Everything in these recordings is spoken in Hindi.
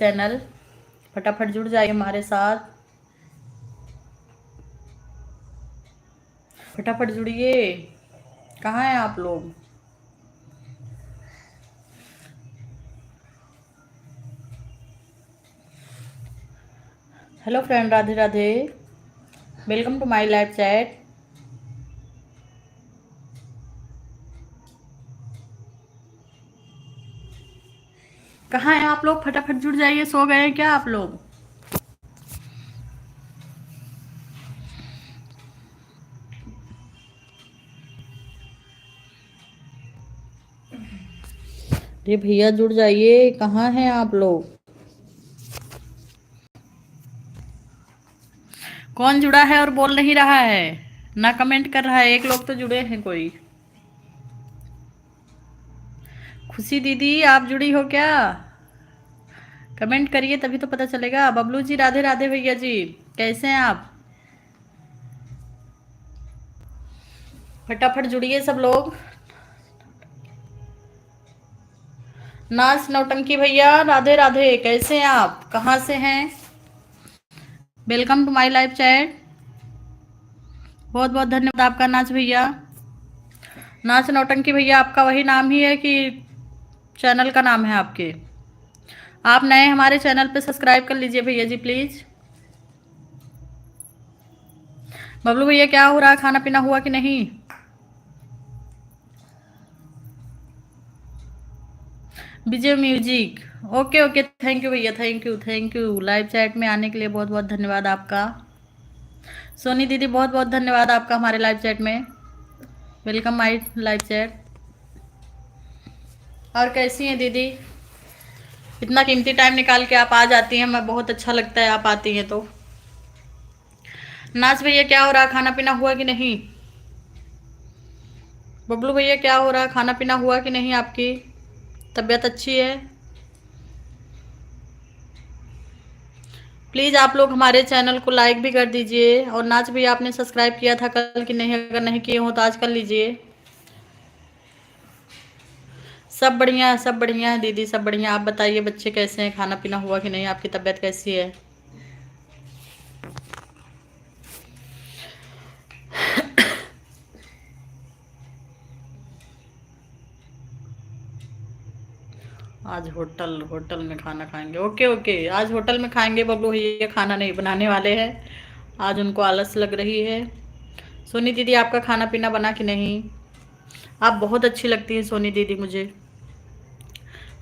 चैनल। फटाफट जुड़ जाइए हमारे साथ, फटाफट जुड़िए। कहाँ हैं आप लोग? Hello friend, Radhe Radhe. Welcome to my live chat. कहाँ हैं आप लोग? फटाफट जुड़ जाइए। सो गए हैं क्या आप लोग? अरे भैया जुड़ जाइए, कहाँ हैं आप लोग? कौन जुड़ा है और बोल नहीं रहा है, ना कमेंट कर रहा है? एक लोग तो जुड़े हैं कोई। खुशी दीदी आप जुड़ी हो क्या? कमेंट करिए तभी तो पता चलेगा। बबलू जी राधे राधे। भैया जी कैसे हैं आप? फटाफट जुड़िए सब लोग। नाच नौटंकी भैया राधे राधे, कैसे हैं आप? कहाँ से हैं? Welcome to my live chat. बहुत बहुत धन्यवाद आपका नाच भैया। नाच नौटंकी भैया आपका वही नाम ही है कि चैनल का नाम है आपके? आप नए हमारे चैनल पे सब्सक्राइब कर लीजिए भैया जी प्लीज। बबलू भैया क्या हो रहा है, खाना पीना हुआ कि नहीं? Vijay music, okay okay, thank you भैया, thank you thank you. Live chat में आने के लिए बहुत बहुत धन्यवाद आपका। सोनी दीदी बहुत बहुत धन्यवाद आपका हमारे लाइव चैट में। Welcome my live chat. और कैसी हैं दीदी? इतना कीमती टाइम निकाल के आप आ जाती हैं, मैं बहुत अच्छा लगता है आप आती हैं तो। नाच भैया क्या हो रहा, खाना पीना हुआ कि नहीं? बबलू भैया क्या हो रहा, खाना पीना हुआ कि नहीं? आपकी तबीयत अच्छी है? प्लीज़ आप लोग हमारे चैनल को लाइक भी कर दीजिए। और नाच भैया आपने सब्सक्राइब किया था कल कि नहीं? अगर नहीं किए हो तो आज कर लीजिए। सब बढ़िया है, सब बढ़िया है दीदी, सब बढ़िया। आप बताइए बच्चे कैसे हैं, खाना पीना हुआ कि नहीं? आपकी तबीयत कैसी है? आज होटल होटल में खाना खाएंगे, ओके ओके। आज होटल में खाएंगे बबलू भैया, खाना नहीं बनाने वाले हैं। आज उनको आलस लग रही है। सोनी दीदी आपका खाना पीना बना कि नहीं? आप बहुत अच्छी लगती हैं सोनी दीदी मुझे।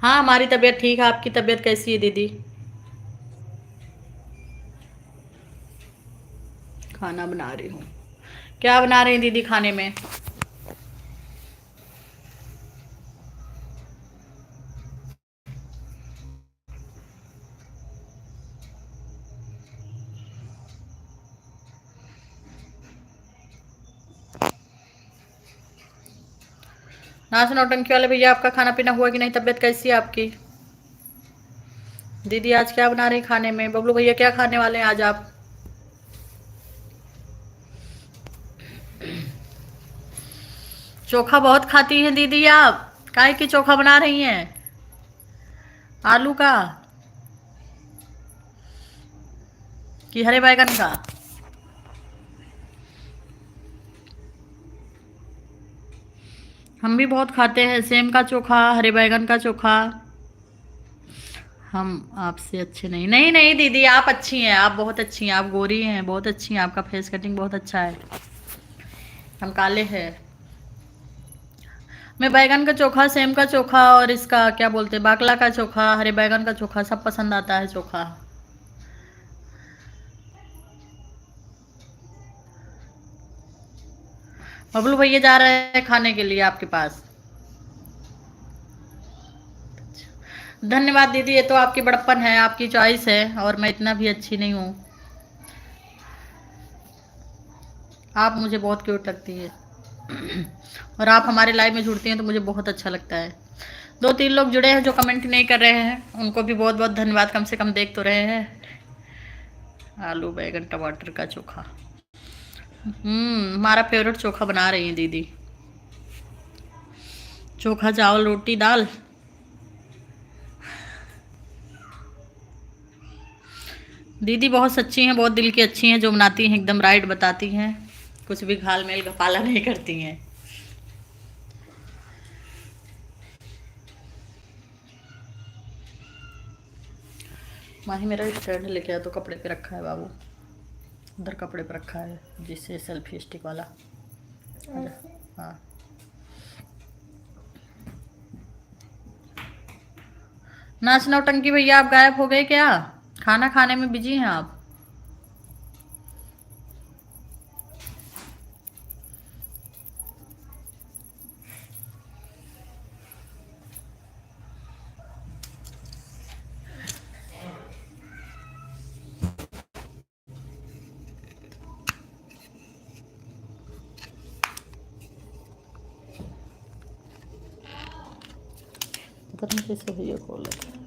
हाँ हमारी तबीयत ठीक है। आपकी तबीयत कैसी है दीदी? खाना बना रही हूँ। क्या बना रही हैं दीदी खाने में? नाच नौटंकी वाले भैया आपका खाना पीना हुआ कि नहीं? तबीयत कैसी है आपकी? दीदी आज क्या बना रही हैं खाने में? बबलू भैया क्या खाने वाले हैं आज आप? चोखा बहुत खाती हैं दीदी आप। काहे की चोखा बना रही हैं? आलू का कि हरे बैगन का? हम भी बहुत खाते हैं, सेम का चोखा, हरे बैगन का चोखा। हम आपसे अच्छे नहीं, नहीं नहीं दीदी आप अच्छी हैं, आप बहुत अच्छी हैं, आप गोरी हैं, बहुत अच्छी हैं, आपका फेस कटिंग बहुत अच्छा है। हम काले हैं। मैं बैगन का चोखा, सेम का चोखा और इसका क्या बोलते हैं, बाकला का चोखा, हरे बैगन का चोखा सब पसंद आता है चोखा। बबलू भैया जा रहे हैं खाने के लिए आपके पास। धन्यवाद दीदी, ये तो आपकी बड़प्पन है, आपकी चॉइस है, और मैं इतना भी अच्छी नहीं हूँ। आप मुझे बहुत क्यूट लगती है। और आप हमारे लाइव में जुड़ती हैं तो मुझे बहुत अच्छा लगता है। दो तीन लोग जुड़े हैं जो कमेंट नहीं कर रहे हैं, उनको भी बहुत बहुत धन्यवाद, कम से कम देख तो रहे हैं। आलू बैगन टमाटर का चोखा, हमारा फेवरेट चोखा बना रही हैं दीदी। चोखा चावल रोटी दाल। दीदी बहुत सच्ची हैं, बहुत दिल की अच्छी हैं, जो बनाती हैं एकदम राइट बताती हैं, कुछ भी घाल मेल घपाला नहीं करती हैं। माही मेरा स्टैंड लेके आया तो कपड़े पे रखा है बाबू, उधर कपड़े पे रखा है जिससे सेल्फी स्टिक वाला। हाँ नाच नौटंकी भैया आप गायब हो गए क्या? खाना खाने में बिजी हैं आप? पता नहीं कैसे भैया खोल लेते हैं।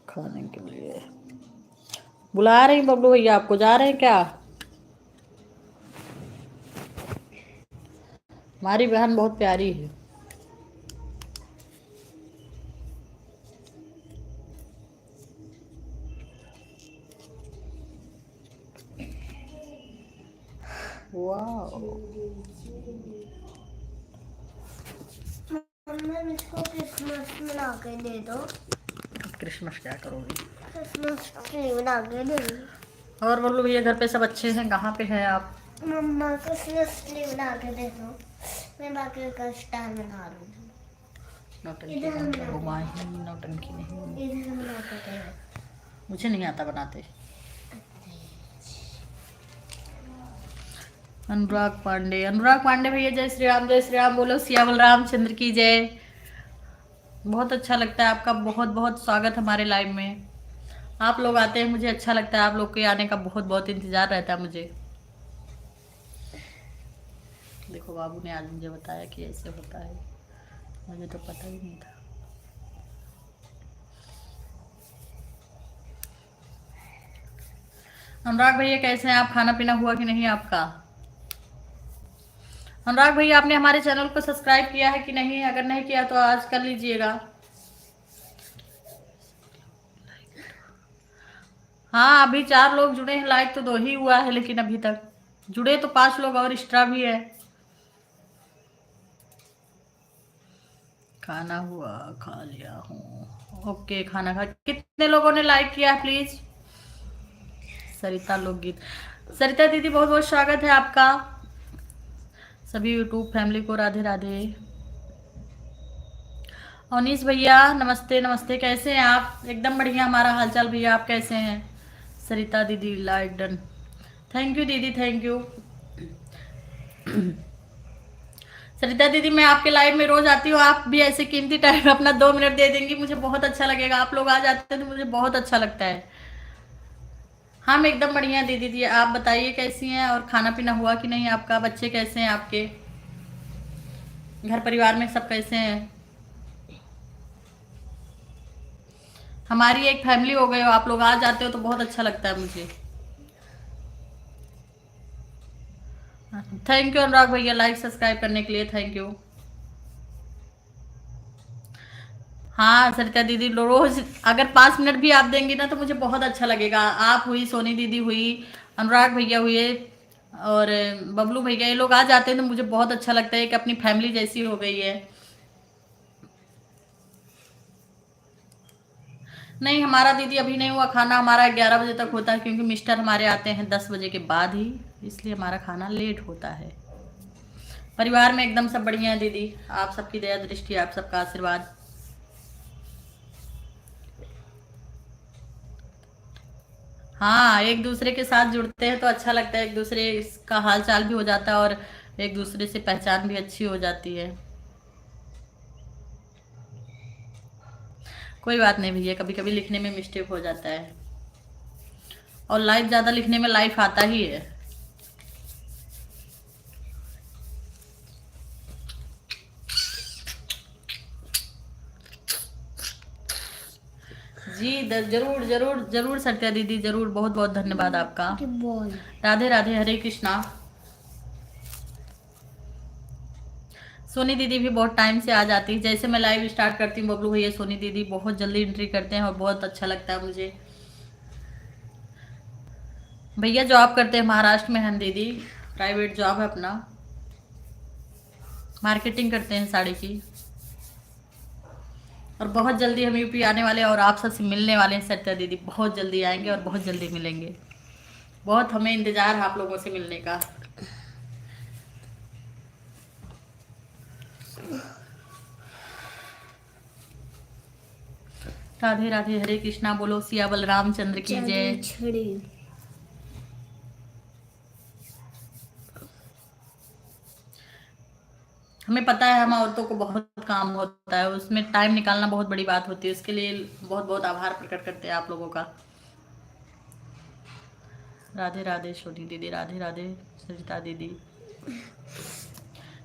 खाने के लिए बुला रही बबलू भैया आपको, जा रहे हैं क्या? हमारी बहन बहुत प्यारी है। वाह इसको क्रिसमस बना के दे दो। क्रिसमस क्या करोगी? क्रिसमस ट्री बना के दे दो। और बबलू भैया घर पे सब अच्छे हैं? कहाँ पे हैं आप? मम्मा क्रिसमस ट्री बना के दे दो, मैं बाकी का स्टार बना रही हूँ। नौटंकी मत करो माही, नौटंकी नहीं, इधर बना के दे दो। मुझे नहीं आता बनाते। अनुराग पांडे, अनुराग पांडे भैया जय श्री राम, जय श्री राम बोलो, सियावल रामचंद्र की जय। बहुत अच्छा लगता है आपका, बहुत बहुत स्वागत हमारे लाइव में। आप लोग आते हैं मुझे अच्छा लगता है, आप लोग के आने का बहुत बहुत इंतजार रहता है मुझे। देखो बाबू ने आज मुझे बताया कि ऐसे होता है, मुझे तो पता ही नहीं था। अनुराग भैया कैसे हैं आप? खाना पीना हुआ कि नहीं आपका? अनुराग भैया आपने हमारे चैनल को सब्सक्राइब किया है कि नहीं? अगर नहीं किया तो आज कर लीजिएगा। हाँ अभी 4 लोग जुड़े हैं, लाइक तो 2 ही हुआ है, लेकिन अभी तक जुड़े तो 5 लोग और एक्स्ट्रा भी है। खाना हुआ, खा लिया हूँ। ओके खाना खा, कितने लोगों ने लाइक किया है प्लीज? सरिता लोकगीत, सरिता दीदी बहुत बहुत स्वागत है आपका। सभी यूट्यूब फैमिली को राधे राधे। अनीस भैया नमस्ते नमस्ते, कैसे हैं आप? एकदम बढ़िया हमारा हालचाल भैया, आप कैसे हैं? सरिता दीदी लाइक डन, थैंक यू दीदी, थैंक यू। सरिता दीदी मैं आपके लाइव में रोज आती हूँ, आप भी ऐसे कीमती टाइम अपना 2 मिनट दे देंगी, मुझे बहुत अच्छा लगेगा। आप लोग आ जाते हैं तो मुझे बहुत अच्छा लगता है। हम एकदम बढ़िया दीदी जी, आप बताइए कैसी हैं? और खाना पीना हुआ कि नहीं आपका? बच्चे कैसे हैं आपके? घर परिवार में सब कैसे हैं? हमारी एक फैमिली हो गई हो, आप लोग आ जाते हो तो बहुत अच्छा लगता है मुझे। थैंक यू अनुराग भैया लाइक सब्सक्राइब करने के लिए, थैंक यू। हाँ सरिता दीदी रोज अगर 5 मिनट भी आप देंगी ना तो मुझे बहुत अच्छा लगेगा। आप हुई, सोनी दीदी हुई, अनुराग भैया हुए और बबलू भैया, ये लोग आ जाते हैं तो मुझे बहुत अच्छा लगता है कि अपनी फैमिली जैसी हो गई है। नहीं हमारा दीदी अभी नहीं हुआ खाना, हमारा 11 बजे तक होता है, क्योंकि मिस्टर हमारे आते हैं 10 बजे के बाद ही, इसलिए हमारा खाना लेट होता है। परिवार में एकदम सब बढ़िया है दीदी, आप सबकी दया दृष्टि, आप सबका आशीर्वाद। हाँ एक दूसरे के साथ जुड़ते हैं तो अच्छा लगता है, एक दूसरे का हाल चाल भी हो जाता है और एक दूसरे से पहचान भी अच्छी हो जाती है। कोई बात नहीं भैया, कभी कभी लिखने में मिस्टेक हो जाता है, और लाइफ ज़्यादा लिखने में लाइफ आता ही है। जी जरूर जरूर जरूर सत्या दीदी जरूर, बहुत बहुत धन्यवाद आपका। राधे राधे, हरे कृष्णा। सोनी दीदी भी बहुत टाइम से आ जाती है, जैसे मैं लाइव स्टार्ट करती हूँ बबलू भैया सोनी दीदी बहुत जल्दी एंट्री करते हैं और बहुत अच्छा लगता है मुझे। भैया जॉब करते हैं महाराष्ट्र में हैं दीदी, प्राइवेट जॉब है अपना, मार्केटिंग करते हैं साड़ी की। और बहुत जल्दी हम यूपी आने वाले और आप सबसे मिलने वाले हैं सत्या दीदी, बहुत जल्दी आएंगे और बहुत जल्दी मिलेंगे। बहुत हमें इंतजार है आप लोगों से मिलने का। राधे राधे, हरे कृष्णा, बोलो सिया बलरामचंद्र की जय। छड़ी हमें पता है हम औरतों को बहुत काम होता है, उसमें टाइम निकालना बहुत बड़ी बात होती है, उसके लिए बहुत बहुत आभार प्रकट करते हैं आप लोगों का। राधे राधे सोनी दीदी, राधे राधे सरिता दीदी।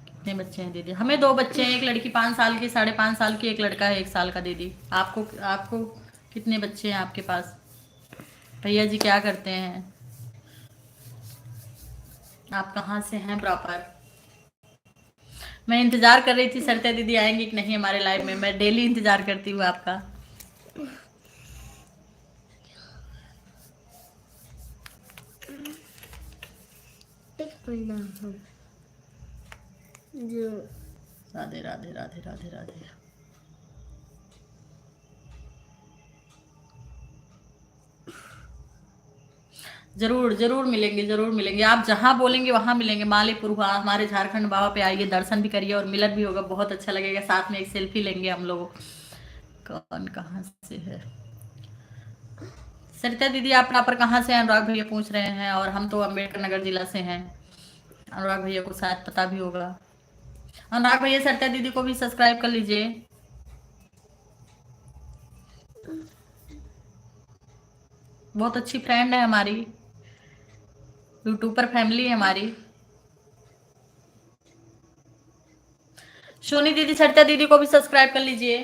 कितने बच्चे हैं दीदी? हमें 2 बच्चे हैं, एक लड़की 5 साल की, 5.5 साल की, एक लड़का है 1 साल का दीदी। आपको आपको कितने बच्चे हैं आपके पास? भैया जी क्या करते हैं? आप कहाँ से हैं प्रॉपर? मैं इंतजार कर रही थी सरिता दीदी आएंगी कि नहीं हमारे लाइव में, मैं डेली इंतजार करती हूँ आपका। जो राधे राधे राधे राधे राधे। जरूर जरूर मिलेंगे, जरूर मिलेंगे, आप जहाँ बोलेंगे वहां मिलेंगे। मालीपुर हुआ, हमारे झारखंड बाबा पे आइए, दर्शन भी करिए और मिलन भी होगा, बहुत अच्छा लगेगा। साथ में एक सेल्फी लेंगे हम लोग। कौन कहाँ से है? सरिता दीदी आप प्रॉपर कहाँ से हैं? अनुराग भैया पूछ रहे हैं, और हम तो अम्बेडकर नगर जिला से हैं। अनुराग भैया को शायद पता भी होगा। अनुराग भैया सरिता दीदी को भी सब्सक्राइब कर लीजिए। बहुत अच्छी फ्रेंड है हमारी, यूट्यूबर फैमिली है हमारी। सोनी दीदी सरिता दीदी को भी सब्सक्राइब कर लीजिए।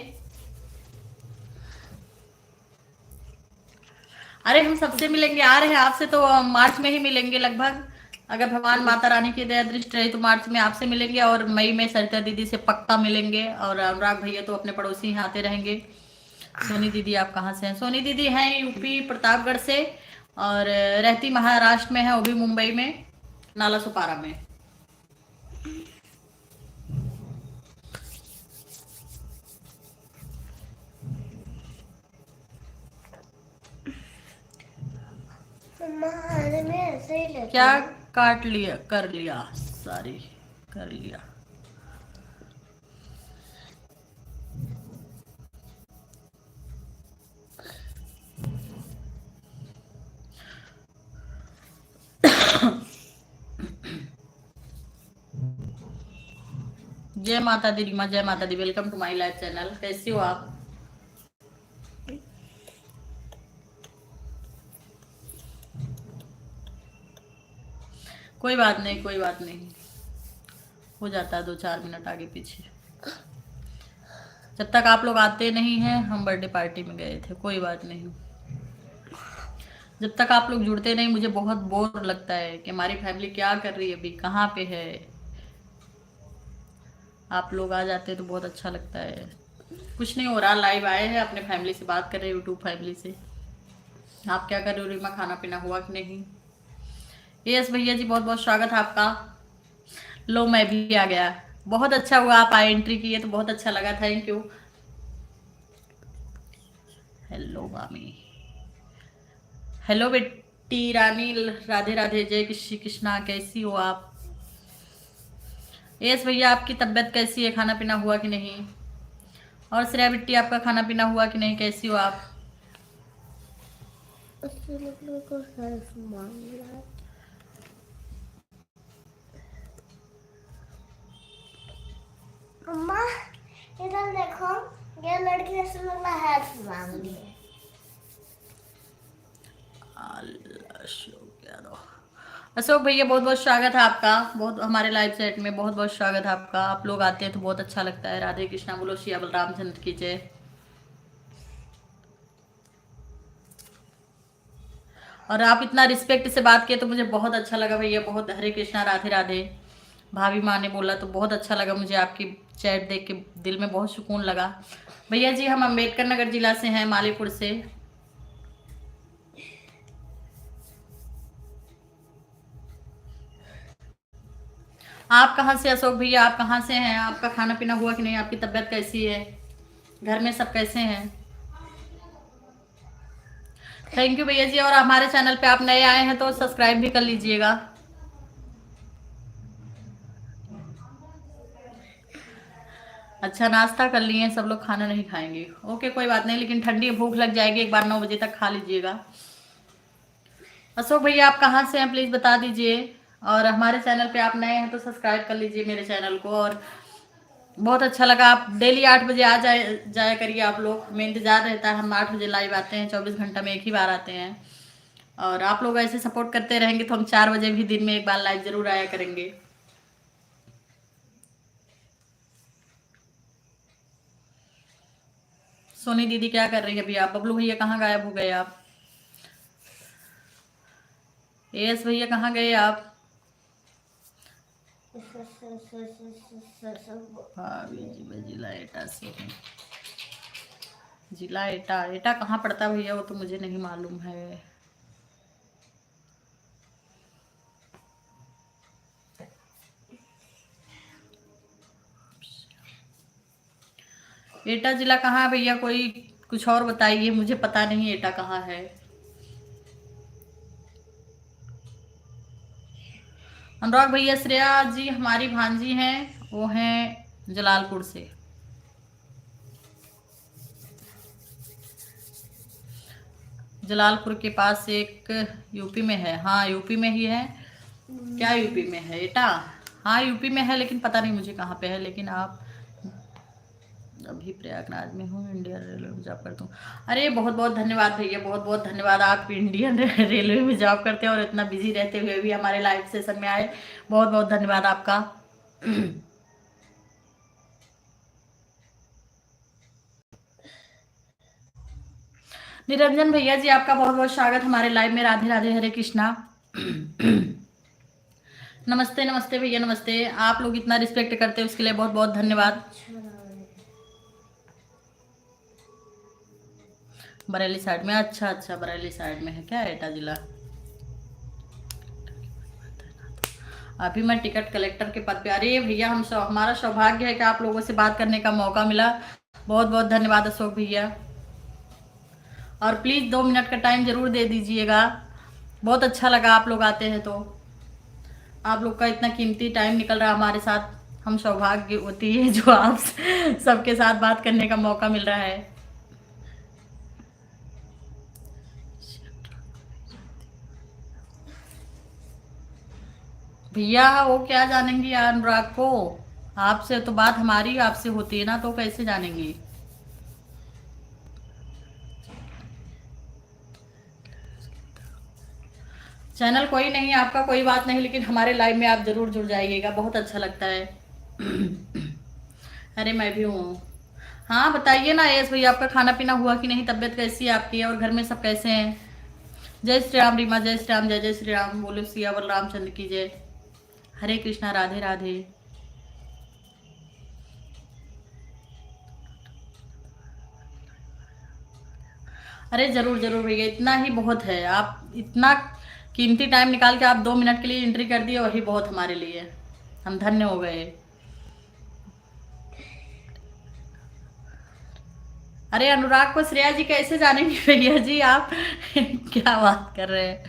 अरे हम सबसे मिलेंगे, आ रहे हैं आपसे तो मार्च में ही मिलेंगे लगभग। अगर भगवान माता रानी की दया दृष्टि रही तो मार्च में आपसे मिलेंगे, और मई में सरिता दीदी से पक्का मिलेंगे, और अनुराग भैया तो अपने पड़ोसी यहाँ आते रहेंगे। सोनी दीदी आप कहाँ से हैं? सोनी दीदी हैं यूपी प्रतापगढ़ से, और रहती महाराष्ट्र में है, वो भी मुंबई में, नाला सुपारा में। में ऐसे ही लेते क्या हैं। काट लिया? कर लिया, सॉरी, कर लिया। जय माता दी रीमा, जय माता दी, welcome to my live channel. कैसी हो आप? कोई बात नहीं, कोई बात नहीं, हो जाता है 2-4 मिनट आगे पीछे। जब तक आप लोग आते नहीं हैं, हम बर्थडे पार्टी में गए थे, कोई बात नहीं। जब तक आप लोग जुड़ते नहीं, मुझे बहुत बोर लगता है कि हमारी फैमिली क्या कर रही है, अभी कहाँ पे है। आप लोग आ जाते तो बहुत अच्छा लगता है। कुछ नहीं हो रहा, लाइव आए हैं, अपने फैमिली से बात कर रहे हैं, यूट्यूब फैमिली से। आप क्या कर रहे हो रीमा? खाना पीना हुआ कि नहीं? यस भैया जी, बहुत बहुत स्वागत है आपका। लो मैं भी आ गया, बहुत अच्छा हुआ आप आए, एंट्री किए तो बहुत अच्छा लगा, थैंक यू। हेलो मामी, हेलो बेटी रानी, राधे राधे, जय श्री कृष्णा, कैसी हो आप? यस भैया, आपकी तबीयत कैसी है? खाना पीना हुआ कि नहीं? और श्रेया बिट्टी आपका खाना पीना हुआ कि नहीं? कैसी हो आप? को सारा सामान मिला है। अम्मा इधर देखो, ये लड़की ऐसे लग रहा है हेल्प मांग रही है। अशोक भैया बहुत बहुत स्वागत है आपका, बहुत हमारे लाइव चैट में बहुत बहुत स्वागत है आपका। आप लोग आते हैं तो बहुत अच्छा लगता है। राधे कृष्णा, बोलो श्री बलरामचंद्र की जय। और आप इतना रिस्पेक्ट से बात किए तो मुझे बहुत अच्छा लगा भैया, बहुत। हरे कृष्णा, राधे राधे। भाभी माँ ने बोला तो बहुत अच्छा लगा मुझे, आपकी चैट देख के दिल में बहुत सुकून लगा। भैया जी हम अम्बेडकर नगर जिला से हैं, मालीपुर से। आप कहाँ से अशोक भैया, आप कहाँ से हैं? आपका खाना पीना हुआ कि नहीं? आपकी तबीयत कैसी है? घर में सब कैसे हैं? थैंक यू भैया जी। और हमारे चैनल पे आप नए आए हैं तो सब्सक्राइब भी कर लीजिएगा। अच्छा नाश्ता कर लिए हैं सब लोग, खाना नहीं खाएंगे? ओके कोई बात नहीं, लेकिन ठंडी भूख लग जाएगी, एक बार 9 बजे तक खा लीजिएगा। अशोक भैया आप कहाँ से हैं प्लीज़ बता दीजिए। और हमारे चैनल पे आप नए हैं तो सब्सक्राइब कर लीजिए मेरे चैनल को। और बहुत अच्छा लगा, आप डेली 8 बजे आ जाया करिए आप लोग, हमें इंतज़ार रहता है। हम 8 बजे लाइव आते हैं, 24 घंटा में एक ही बार आते हैं। और आप लोग ऐसे सपोर्ट करते रहेंगे तो हम 4 बजे भी दिन में एक बार लाइव ज़रूर आया करेंगे। सोनी दीदी क्या कर रही है अभी आप? बबलू भैया कहाँ गायब हो गए आप? एस भैया कहाँ गए आप? भाभी जी मैं जिला एटा से हूँ। जिला एटा, एटा कहाँ पड़ता भैया वो तो मुझे नहीं मालूम है। एटा जिला कहाँ है भैया? कोई कुछ और बताइए, मुझे पता नहीं एटा कहाँ है। अनुराग भैया श्रेया जी हमारी भांजी हैं, वो हैं जलालपुर से। जलालपुर के पास एक यूपी में है। हाँ यूपी में ही है। क्या यूपी में है एटा? हाँ यूपी में है, लेकिन पता नहीं मुझे कहाँ पे है। लेकिन आप अभी प्रयागराज में हूँ, इंडियन रेलवे में जॉब करता हूँ। अरे बहुत बहुत धन्यवाद भैया, बहुत बहुत धन्यवाद। आप इंडियन रेलवे में जॉब करते हैं और इतना बिजी रहते हुए भी हमारे लाइव सेशन में आए, बहुत बहुत धन्यवाद आपका। निरंजन भैया जी आपका बहुत बहुत स्वागत हमारे लाइव में। राधे राधे, हरे कृष्णा। नमस्ते नमस्ते भैया नमस्ते। आप लोग इतना रिस्पेक्ट करते हैं उसके लिए बहुत बहुत धन्यवाद। बरेली साइड में? अच्छा अच्छा, बरेली साइड में है क्या एटा जिला? अभी मैं टिकट कलेक्टर के पद पे। अरे भैया हमारा सौभाग्य है कि आप लोगों से बात करने का मौका मिला। बहुत बहुत धन्यवाद अशोक भैया। और प्लीज़ 2 मिनट का टाइम ज़रूर दे दीजिएगा, बहुत अच्छा लगा आप लोग आते हैं तो। आप लोग का इतना कीमती टाइम निकल रहा हमारे साथ, हम सौभाग्यवती है जो आप सबके साथ बात करने का मौका मिल रहा है। भैया वो क्या जानेंगी यार अनुराग को? आपसे तो बात हमारी आपसे होती है ना, तो कैसे जानेंगी? चैनल कोई नहीं, आपका कोई बात नहीं, लेकिन हमारे लाइव में आप जरूर जुड़ जाइएगा, बहुत अच्छा लगता है। अरे मैं भी हूँ। हाँ बताइए ना यश भैया, आपका खाना पीना हुआ कि नहीं? तबीयत कैसी है आपकी? और घर में सब कैसे हैं? जय श्री राम रीमा, जय श्री राम, जय जय श्री राम। बोलो सियावर रामचंद्र की जय। हरे कृष्णा, राधे राधे। अरे जरूर जरूर भैया, इतना ही बहुत है। आप इतना कीमती टाइम निकाल के आप 2 मिनट के लिए एंट्री कर दिए, वही बहुत हमारे लिए, हम धन्य हो गए। अरे अनुराग को श्रेया जी कैसे जानेंगे भैया जी आप? क्या बात कर रहे हैं?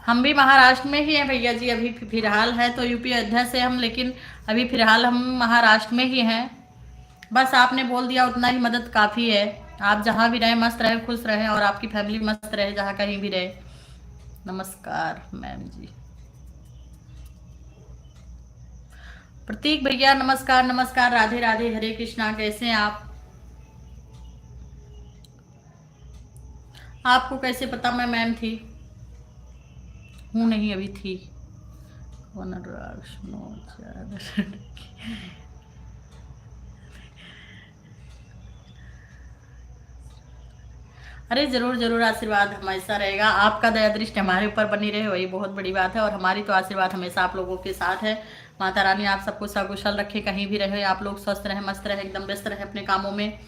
हम भी महाराष्ट्र में ही हैं भैया जी, अभी फिलहाल है तो यूपी अयोध्या से हम, लेकिन अभी फिलहाल हम महाराष्ट्र में ही हैं। बस आपने बोल दिया उतना ही मदद काफ़ी है। आप जहाँ भी रहें मस्त रहे, खुश रहें, और आपकी फैमिली मस्त रहे जहाँ कहीं भी रहे। नमस्कार मैम जी। प्रतीक भैया नमस्कार नमस्कार, राधे राधे, हरे कृष्णा। कैसे हैं आप? आपको कैसे पता मैं मैम थी? हूँ नहीं, अभी थी। अनुराग सुनो अरे जरूर जरूर, आशीर्वाद हमेशा रहेगा, आपका दया दृष्टि हमारे ऊपर बनी रहे वही बहुत बड़ी बात है। और हमारी तो आशीर्वाद हमेशा आप लोगों के साथ है। माता रानी आप सबको सकुशल रखे, कहीं भी रहे आप लोग स्वस्थ रहे, मस्त रहे, एकदम व्यस्त रहे अपने कामों में।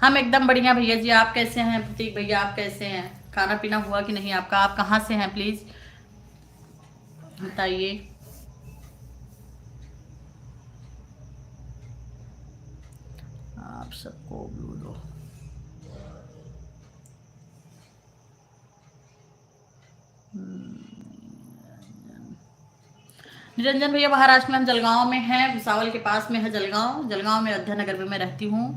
हम एकदम बढ़िया भैया जी, आप कैसे हैं? प्रतीक भैया आप कैसे हैं? खाना पीना हुआ कि नहीं आपका? आप कहाँ से हैं प्लीज बताइए। आप सबको ब्लू दो। निरंजन भैया महाराष्ट्र में, हम जलगांव में हैं, भुसावल के पास में है जलगांव। जलगांव में अयोध्या नगर में मैं रहती हूँ।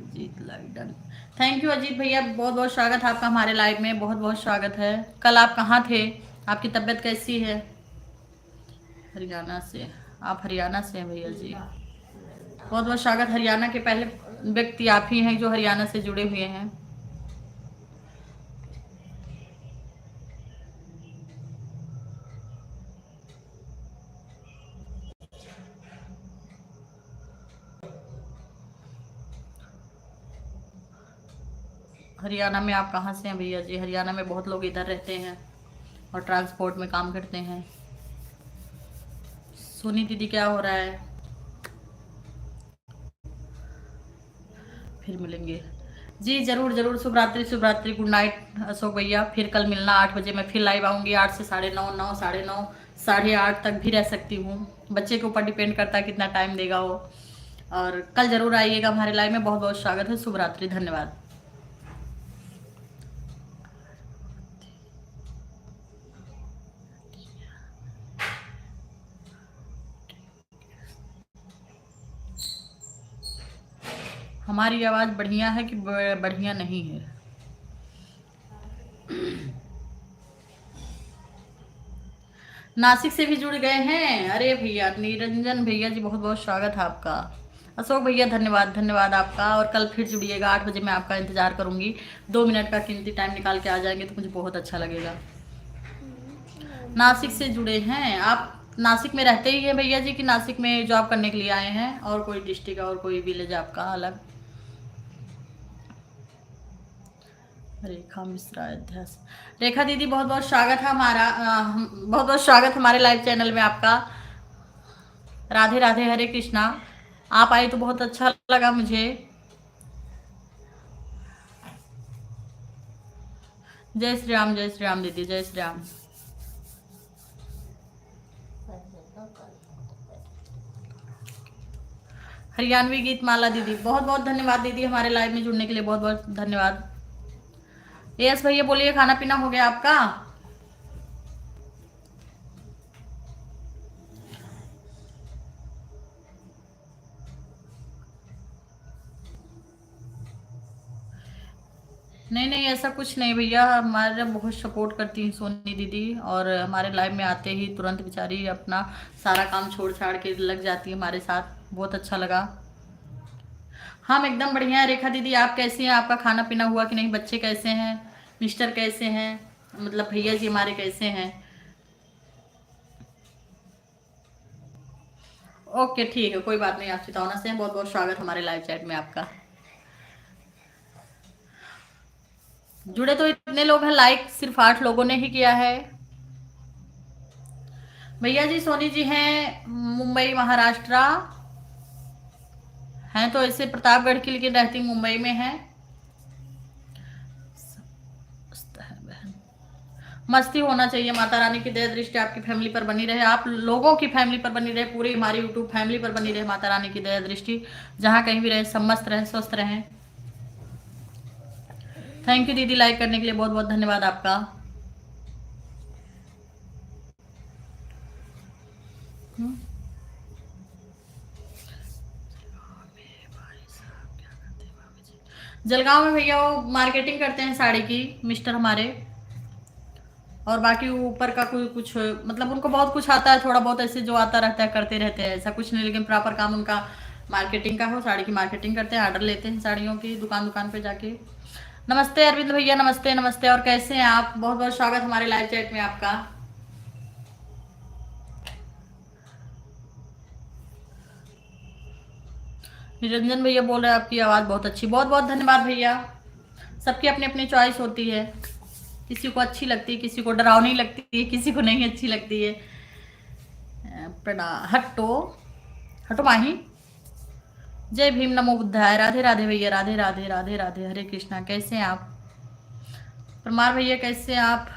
अजीत लाइडन, थैंक यू अजीत भैया, बहुत बहुत स्वागत है आपका हमारे लाइव में, बहुत बहुत स्वागत है। कल आप कहाँ थे? आपकी तबीयत कैसी है? हरियाणा से, आप हरियाणा से हैं भैया जी, बहुत बहुत स्वागत। हरियाणा के पहले व्यक्ति आप ही हैं जो हरियाणा से जुड़े हुए हैं। हरियाणा में आप कहाँ से हैं भैया जी? हरियाणा में बहुत लोग इधर रहते हैं और ट्रांसपोर्ट में काम करते हैं। सोनी दीदी क्या हो रहा है? फिर मिलेंगे जी, जरूर जरूर। शुभ रात्रि, शुभ रात्रि, गुड नाइट अशोक भैया। फिर कल मिलना 8 बजे, मैं फिर लाइव आऊँगी 8 से 9:30, 9, 9:30, 8:30 तक भी रह सकती हूँ। बच्चे के ऊपर डिपेंड करता है कितना टाइम देगा वो। और कल जरूर आइएगा हमारे लाइव में, बहुत बहुत स्वागत है। शुभ रात्रि, धन्यवाद। हमारी आवाज़ बढ़िया है कि बढ़िया नहीं है? नासिक से भी जुड़ गए हैं? अरे भैया निरंजन भैया जी, बहुत बहुत स्वागत है आपका। अशोक भैया धन्यवाद, धन्यवाद आपका। और कल फिर जुड़िएगा 8 बजे, मैं आपका इंतजार करूंगी। 2 मिनट का कीमती टाइम निकाल के आ जाएंगे तो मुझे बहुत अच्छा लगेगा। नासिक से जुड़े हैं आप? नासिक में रहते ही हैं भैया जी कि नासिक में जॉब करने के लिए आए हैं? और कोई डिस्ट्रिक्ट और कोई विलेज आपका अलग? रेखा मिश्रा अयोध्या से। रेखा दीदी बहुत बहुत स्वागत है हमारा, बहुत बहुत स्वागत हमारे लाइव चैनल में आपका। राधे राधे, हरे कृष्णा। आप आए तो बहुत अच्छा लगा मुझे। जय श्री राम, जय श्री राम दीदी, जय श्री राम। हरियाणवी गीत माला दीदी, बहुत बहुत धन्यवाद दीदी, हमारे लाइव में जुड़ने के लिए बहुत बहुत धन्यवाद। यस भैया बोलिए, खाना पीना हो गया आपका? नहीं नहीं, ऐसा कुछ नहीं भैया, हमारा बहुत सपोर्ट करती हैं सोनी दीदी। और हमारे लाइव में आते ही तुरंत बेचारी अपना सारा काम छोड़ छाड़ के लग जाती है हमारे साथ, बहुत अच्छा लगा। हम एकदम बढ़िया है रेखा दीदी, आप कैसी हैं? आपका खाना पीना हुआ कि नहीं? बच्चे कैसे हैं? मिस्टर कैसे हैं? मतलब भैया जी हमारे कैसे हैं? ओके ठीक है, कोई बात नहीं, आप चितावना से हैं। बहुत बहुत स्वागत हमारे लाइव चैट में आपका। जुड़े तो इतने लोग हैं, लाइक सिर्फ 8 लोगों ने ही किया है। भैया जी सोनी जी हैं मुंबई महाराष्ट्र हैं, तो ऐसे प्रतापगढ़ की, लेकिन रहती मुंबई में है। मस्ती होना चाहिए, माता रानी की दया दृष्टि आपकी फैमिली पर बनी रहे, आप लोगों की फैमिली पर बनी रहे, पूरी हमारी यूट्यूब फैमिली पर बनी रहे माता रानी की दया दृष्टि। जहाँ कहीं भी रहे सब मस्त रहे, स्वस्थ रहें। थैंक यू दीदी, लाइक करने के लिए बहुत बहुत धन्यवाद आपका। जलगांव में भैया वो मार्केटिंग करते हैं साड़ी की, मिस्टर हमारे। और बाकी ऊपर का कोई कुछ, मतलब उनको बहुत कुछ आता है, थोड़ा बहुत ऐसे जो आता रहता है करते रहते हैं, ऐसा कुछ नहीं, लेकिन प्रॉपर काम उनका मार्केटिंग का हो। साड़ी की मार्केटिंग करते हैं, ऑर्डर लेते हैं साड़ियों की, दुकान दुकान पे जाके। नमस्ते अरविंद भैया, नमस्ते नमस्ते। और कैसे हैं आप? बहुत बहुत स्वागत हमारे लाइव चैट में आपका। निरंजन भैया बोल रहे हैं आपकी आवाज़ बहुत अच्छी, बहुत बहुत धन्यवाद भैया। सबकी अपनी अपनी चॉइस होती है, किसी को अच्छी लगती है, किसी को डरावनी लगती है, किसी को नहीं अच्छी लगती है। हटो हटो माही। जय भीम, नमो बुद्धाय, राधे राधे भैया, राधे राधे राधे राधे, हरे कृष्णा। कैसे हैं आप? परमार भैया कैसे हैं आप?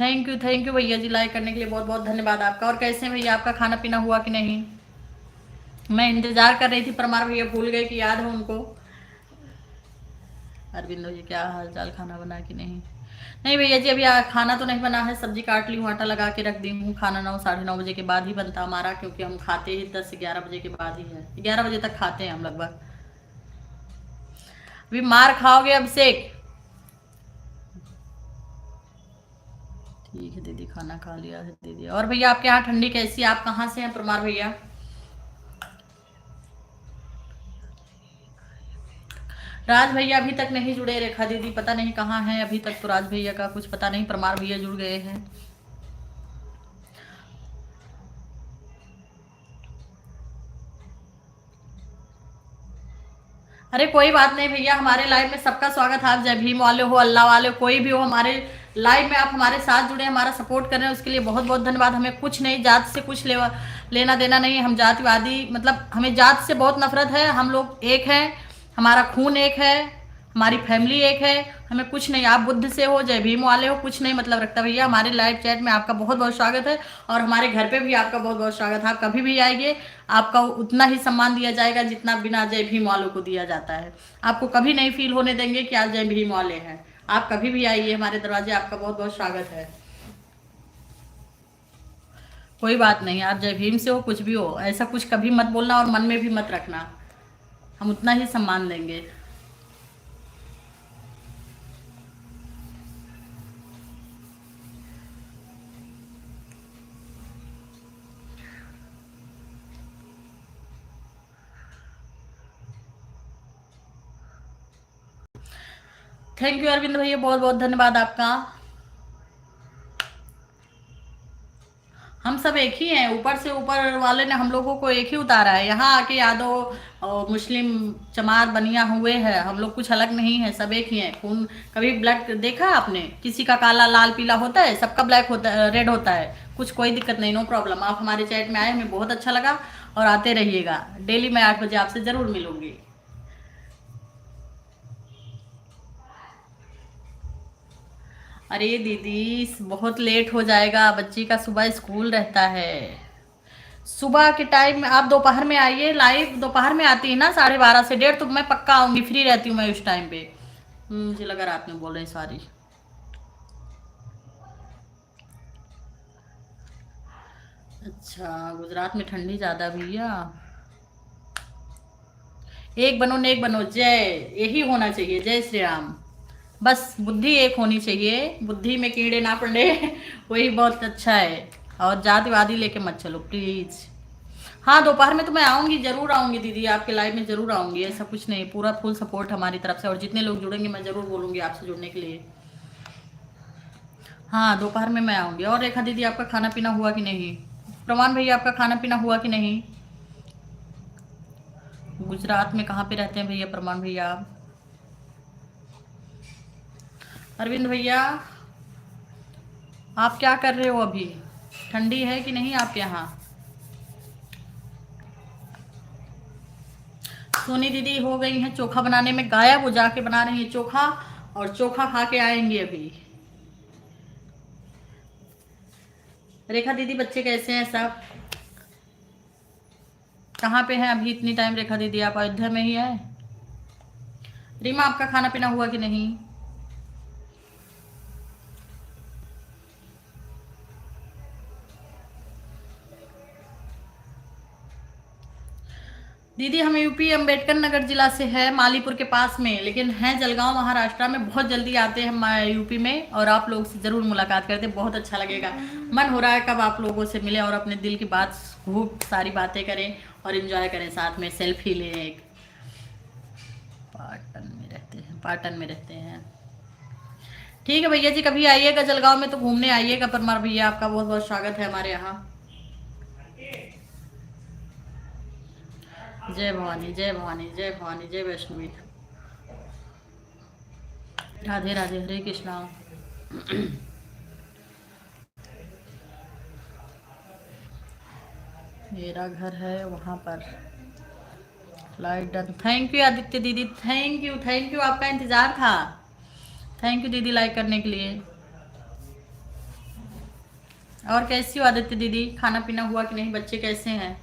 थैंक यू भैया जी, लाइक करने के लिए बहुत बहुत धन्यवाद आपका। और कैसे हैं भैया, आपका खाना पीना हुआ कि नहीं? मैं इंतजार कर रही थी, परमार भैया भूल गए कि याद है उनको। अरविंदो जी क्या हाल चाल, खाना बना कि नहीं? नहीं भैया जी, अभी खाना तो नहीं बना है, सब्जी काट ली हूँ, आटा लगा के रख दी हूँ। खाना 9 साढ़े 9 बजे के बाद ही बनता हमारा, क्योंकि हम खाते ही 10 से 11 बजे के बाद ही है। 11 बजे तक खाते हैं हम लगभग। अभी मार खाओगे अभिषेक। ठीक है दीदी, खाना खा लिया है दीदी। और भैया आपके यहाँ ठंडी कैसी है? आप कहाँ से हैं परमार भैया? राज भैया अभी तक नहीं जुड़े, रेखा दीदी पता नहीं कहाँ हैं अभी तक, तो राज भैया का कुछ पता नहीं। परमार भैया जुड़ गए हैं। अरे कोई बात नहीं भैया, हमारे लाइव में सबका स्वागत है। आप जय भीम वाले हो, अल्लाह वाले हो, कोई भी हो, हमारे लाइव में आप हमारे साथ जुड़े, हमारा सपोर्ट कर रहे हैं, उसके लिए बहुत बहुत धन्यवाद। हमें कुछ नहीं, जात से कुछ लेना देना नहीं है। हम जातिवादी, मतलब हमें जात से बहुत नफरत है। हम लोग एक हैं, हमारा खून एक है, हमारी फैमिली एक है, हमें कुछ नहीं। आप बुद्ध से हो, जय भीम वाले हो, कुछ नहीं मतलब रखता भैया। हमारे लाइव चैट में आपका बहुत बहुत स्वागत है, और हमारे घर पे भी आपका बहुत बहुत स्वागत है। आप कभी भी आइए, आपका उतना ही सम्मान दिया जाएगा जितना बिना जय भीम वालों को दिया जाता है। आपको कभी नहीं फील होने देंगे कि आप जय भीम वाले हैं। आप कभी भी आइए, हमारे दरवाजे आपका बहुत बहुत स्वागत है। कोई बात नहीं, आप जय भीम से हो, कुछ भी हो, ऐसा कुछ कभी मत बोलना और मन में भी मत रखना। हम उतना ही सम्मान देंगे। थैंक यू अरविंद भैया, बहुत बहुत धन्यवाद आपका। हम सब एक ही हैं, ऊपर से ऊपर वाले ने हम लोगों को एक ही उतारा है। यहाँ आके यादव और मुस्लिम चमार बनिया हुए हैं, हम लोग कुछ अलग नहीं है, सब एक ही हैं। खून कभी ब्लड देखा है आपने? किसी का काला लाल पीला होता है, सबका ब्लैक होता है, रेड होता है। कुछ कोई दिक्कत नहीं, नो प्रॉब्लम। आप हमारे चैट में आए, हमें बहुत अच्छा लगा, और आते रहिएगा। डेली मैं 8 बजे आपसे जरूर मिलूंगी। अरे दीदी बहुत लेट हो जाएगा, बच्ची का सुबह स्कूल रहता है। सुबह के टाइम में आप दोपहर में आइए, लाइव दोपहर में आती है ना 12:30 से 1:30, तो मैं पक्का आऊंगी, फ्री रहती हूँ मैं उस टाइम पे। मुझे लगा रात में बोल रही, सॉरी। अच्छा, गुजरात में ठंडी ज़्यादा भैया। एक बनो नेक बनो, जय, यही होना चाहिए। जय श्री राम। बस बुद्धि एक होनी चाहिए, बुद्धि में कीड़े ना पड़े वही बहुत अच्छा है। और जातिवादी लेके मत चलो प्लीज। हाँ दोपहर में तो मैं आऊंगी, जरूर आऊंगी दीदी, आपके लाइव में जरूर आऊंगी। ऐसा कुछ नहीं, पूरा फुल सपोर्ट हमारी तरफ से, और जितने लोग जुड़ेंगे मैं जरूर बोलूंगी आपसे जुड़ने के लिए। हाँ दोपहर में मैं आऊंगी। और रेखा दीदी आपका खाना पीना हुआ कि नहीं? प्रमाण भैया आपका खाना पीना हुआ कि नहीं? गुजरात में कहाँ पे रहते हैं भैया प्रमाण भैया आप? अरविंद भैया आप क्या कर रहे हो अभी? ठंडी है कि नहीं आपके यहाँ? सोनी दीदी हो गई हैं चोखा बनाने में गायब, वो जाके बना रही है चोखा, और चोखा खा के आएंगी अभी। रेखा दीदी बच्चे कैसे हैं सब? कहाँ पे हैं अभी इतनी टाइम? रेखा दीदी आप अयोध्या में ही है? रीमा आपका खाना पीना हुआ कि नहीं? दीदी हम यूपी अम्बेडकर नगर जिला से है, मालीपुर के पास में, लेकिन हैं जलगांव महाराष्ट्र में। बहुत जल्दी आते हैं यूपी में, और आप लोगों से जरूर मुलाकात करते हैं, बहुत अच्छा लगेगा। मन हो रहा है कब आप लोगों से मिले और अपने दिल की बात, खूब सारी बातें करें और एंजॉय करें, साथ में सेल्फी लें। एक पाटन में रहते हैं। ठीक है भैया जी, कभी आइएगा जलगांव में तो घूमने आइएगा। परमार भैया आपका बहुत बहुत स्वागत है हमारे यहाँ। जय भवानी, जय भवानी, जय भवानी, जय वैष्णवी। राधे राधे, हरे कृष्णा। मेरा घर है वहाँ पर। Light done. Thank you Aditya दीदी, थैंक यू, थैंक यू, आपका इंतजार था। थैंक यू दीदी लाइक करने के लिए। और कैसी हो आदित्य दीदी, खाना पीना हुआ कि नहीं, बच्चे कैसे हैं?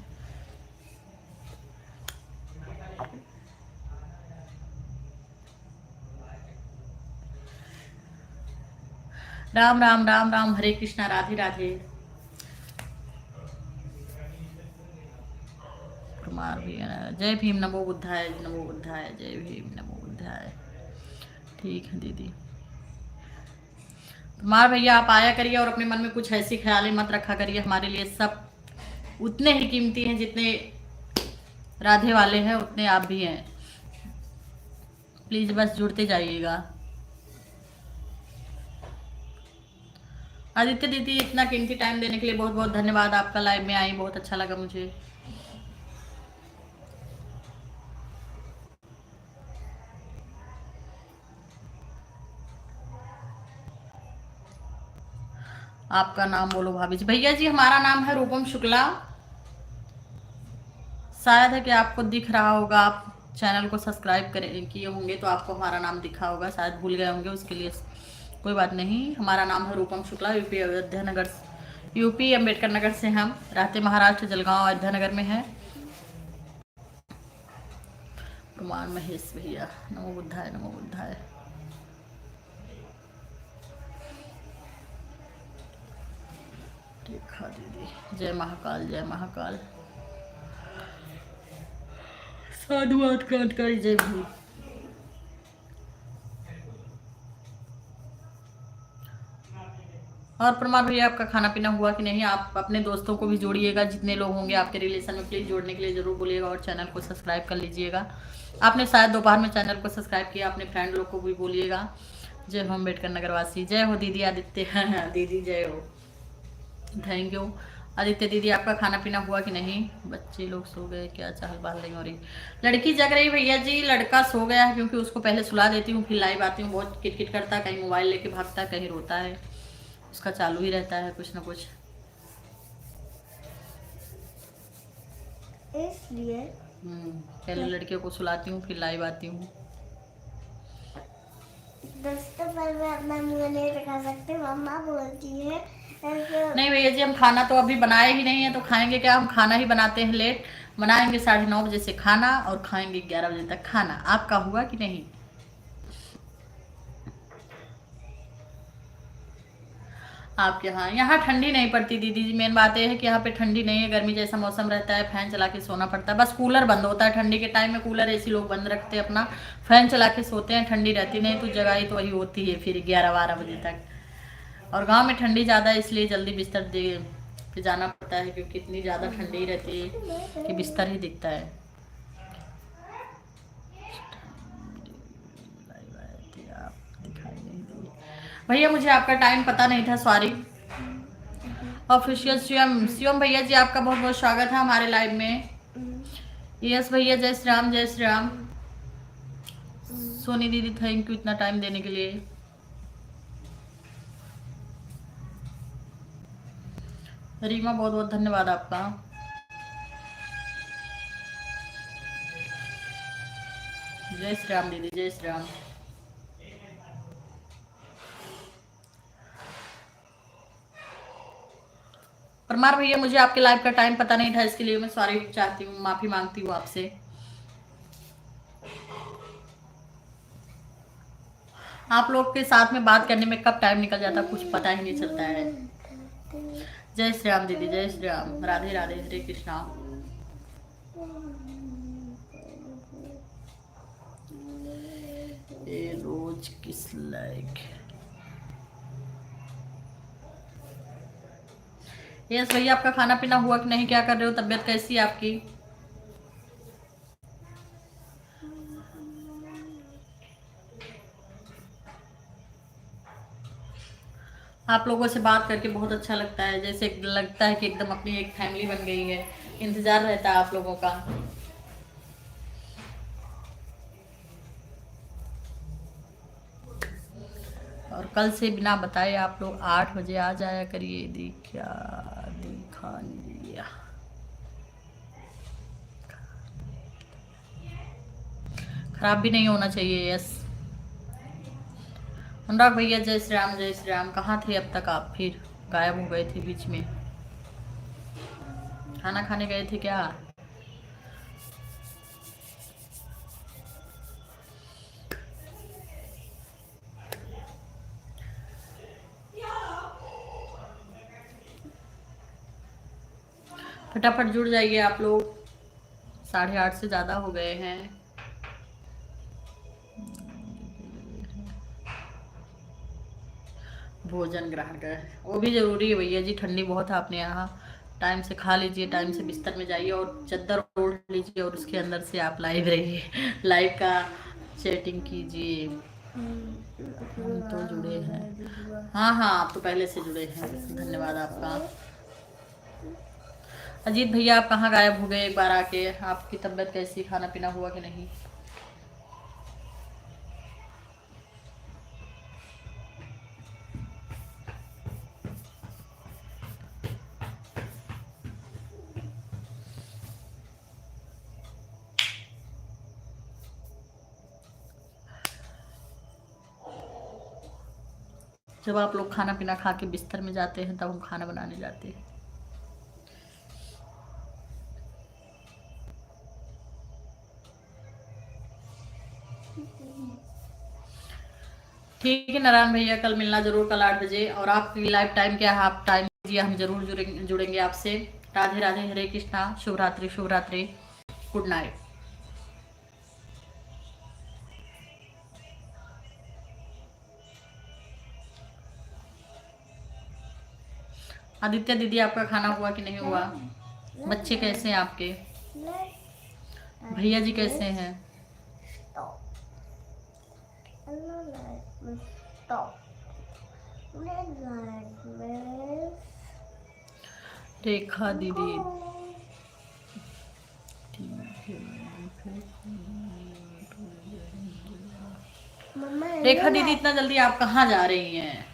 राम राम राम राम, हरे कृष्णा, राधे राधे। कुमार भी जय भीम, नमो बुद्धाय, नमो बुद्धाय, जय भीम, नमो बुद्धाय। ठीक है दीदी। कुमार भैया आप आया करिए और अपने मन में कुछ ऐसी ख्याल मत रखा करिए। हमारे लिए सब उतने ही कीमती हैं जितने राधे वाले हैं उतने आप भी हैं। प्लीज बस जुड़ते जाइएगा। आदित्य दीदी इतना कीमती टाइम देने के लिए बहुत बहुत धन्यवाद आपका। लाइव में आई, बहुत अच्छा लगा मुझे। आपका नाम बोलो भाभी जी। भैया जी हमारा नाम है रूपम शुक्ला। शायद है कि आपको दिख रहा होगा, आप चैनल को सब्सक्राइब किए होंगे तो आपको हमारा नाम दिखा होगा, शायद भूल गए होंगे, उसके लिए कोई बात नहीं। हमारा नाम है रूपम शुक्ला। यूपी अयोध्या नगर, यूपी अम्बेडकर नगर से हम रहते, महाराष्ट्र जलगांव अयोध्या नगर में है। कुमार महेश भैया, नमो बुद्धाय, नमो बुद्धाय। देखा दीदी, जय महाकाल, जय महाकाल। साधुवाद क्रांतिकारी, जय भीम। और परमार भैया आपका खाना पीना हुआ कि नहीं? आप अपने दोस्तों को भी जोड़िएगा, जितने लोग होंगे आपके रिलेशन में, प्लीज जोड़ने के लिए जरूर बोलिएगा और चैनल को सब्सक्राइब कर लीजिएगा। आपने शायद दोपहर में चैनल को सब्सक्राइब किया, अपने फ्रेंड लोग को भी बोलिएगा। जय हो अम्बेडकर नगरवासी, जय हो दीदी आदित्य दीदी जय हो, थैंक यू। आदित्य दीदी आपका खाना पीना हुआ कि नहीं? बच्चे लोग सो गए क्या? चहल पहल नहीं हो रही? लड़की जग रही भैया जी, लड़का सो गया है क्योंकि उसको पहले सुला देती हूँ, फिर लाइव आती हूँ। बहुत किटकिट करता है, कहीं मोबाइल लेके भागता है, कहीं रोता है, उसका चालू ही रहता है कुछ ना कुछ। इसलिए पहले लड़कियों को सुलाती हूँ, फिर लाइव आती हूँ। दोस्तों पर मैं अपना मुंह नहीं दिखा सकती, मम्मा बोलती है। नहीं भैया जी, हम खाना तो अभी बनाए ही नहीं है, तो खाएंगे क्या? हम खाना ही बनाते हैं लेट। बनाएंगे 9:30 बजे से खाना और खाएंगे 11 बजे तक खाना। आपका हुआ कि नहीं? आपके यहाँ ठंडी नहीं पड़ती दीदी जी। मेन बात यह है कि यहाँ पे ठंडी नहीं है, गर्मी जैसा मौसम रहता है, फैन चला के सोना पड़ता है। बस कूलर बंद होता है ठंडी के टाइम में, कूलर एसी लोग बंद रखते हैं अपना, फैन चला के सोते हैं, ठंडी रहती नहीं। तो जगाई तो वही होती है फिर 11-12 बजे तक। और गांव में ठंडी ज़्यादा है, इसलिए जल्दी बिस्तर दे पे जाना पड़ता है, क्योंकि इतनी ज़्यादा ठंडी रहती है कि बिस्तर ही दिखता है। भैया मुझे आपका टाइम पता नहीं था, सॉरी। ऑफिशियल शिवम, शिवम भैया जी आपका बहुत बहुत स्वागत है हमारे लाइव में। यस भैया, जय श्री राम, जय श्री राम। सोनी दीदी थैंक यू इतना टाइम देने के लिए। रीमा बहुत बहुत धन्यवाद आपका। जय श्री राम दीदी, जय श्री राम। परमार भैया मुझे आपके लाइव का टाइम पता नहीं था, इसके लिए मैं सॉरी चाहती हूँ, माफी मांगती हूँ आपसे। आप लोग के साथ में बात करने में कब टाइम निकल जाता कुछ पता ही नहीं चलता है। जय श्री राम दीदी, जय श्री राम, राधे राधे, हरे कृष्णा। ये रोज किस लाइक। यस भैया आपका खाना पीना हुआ कि नहीं? क्या कर रहे हो? तबीयत कैसी है आपकी? आप लोगों से बात करके बहुत अच्छा लगता है, जैसे लगता है कि एकदम अपनी एक फैमिली बन गई है। इंतजार रहता है आप लोगों का। और कल से बिना बताए आप लोग 8 बजे आ जाया करिए। दिखा लिया, खराब भी नहीं होना चाहिए। यस अनुराग भैया, जय श्री राम जय श्री राम। कहाँ थे अब तक आप? फिर गायब हो गए थे बीच में। खाना खाने गए थे क्या? फटाफट जुड़ जाइए आप लोग, 8:30 से ज़्यादा हो गए हैं। भोजन ग्रहण कर, वो भी जरूरी है भैया जी। ठंडी बहुत है अपने यहाँ। टाइम से खा लीजिए, टाइम से बिस्तर में जाइए और चद्दर ओढ़ लीजिए और उसके अंदर से आप लाइव रहिए, लाइव का चैटिंग कीजिए। हम तो जुड़े हैं। हाँ हाँ, आप तो पहले से जुड़े हैं, धन्यवाद आपका। अजीत भैया, आप कहाँ गायब हो गए? एक बार आके, आपकी तबीयत कैसी, खाना पीना हुआ कि नहीं? जब आप लोग खाना पीना खा के बिस्तर में जाते हैं तब हम खाना बनाने जाते हैं। ठीक है नारायण भैया, कल मिलना जरूर, कल 8 बजे। और आपकी लाइव टाइम क्या है? आप टाइम दीजिए, हम जरूर जुड़ेंगे आपसे। राधे राधे, हरे कृष्णा, शुभ रात्रि, शुभ रात्रि, गुड नाइट। आदित्य दीदी, आपका खाना हुआ कि नहीं हुआ? बच्चे कैसे हैं आपके? भैया जी कैसे हैं? रेखा दीदी, रेखा दीदी इतना जल्दी आप कहाँ जा रही हैं?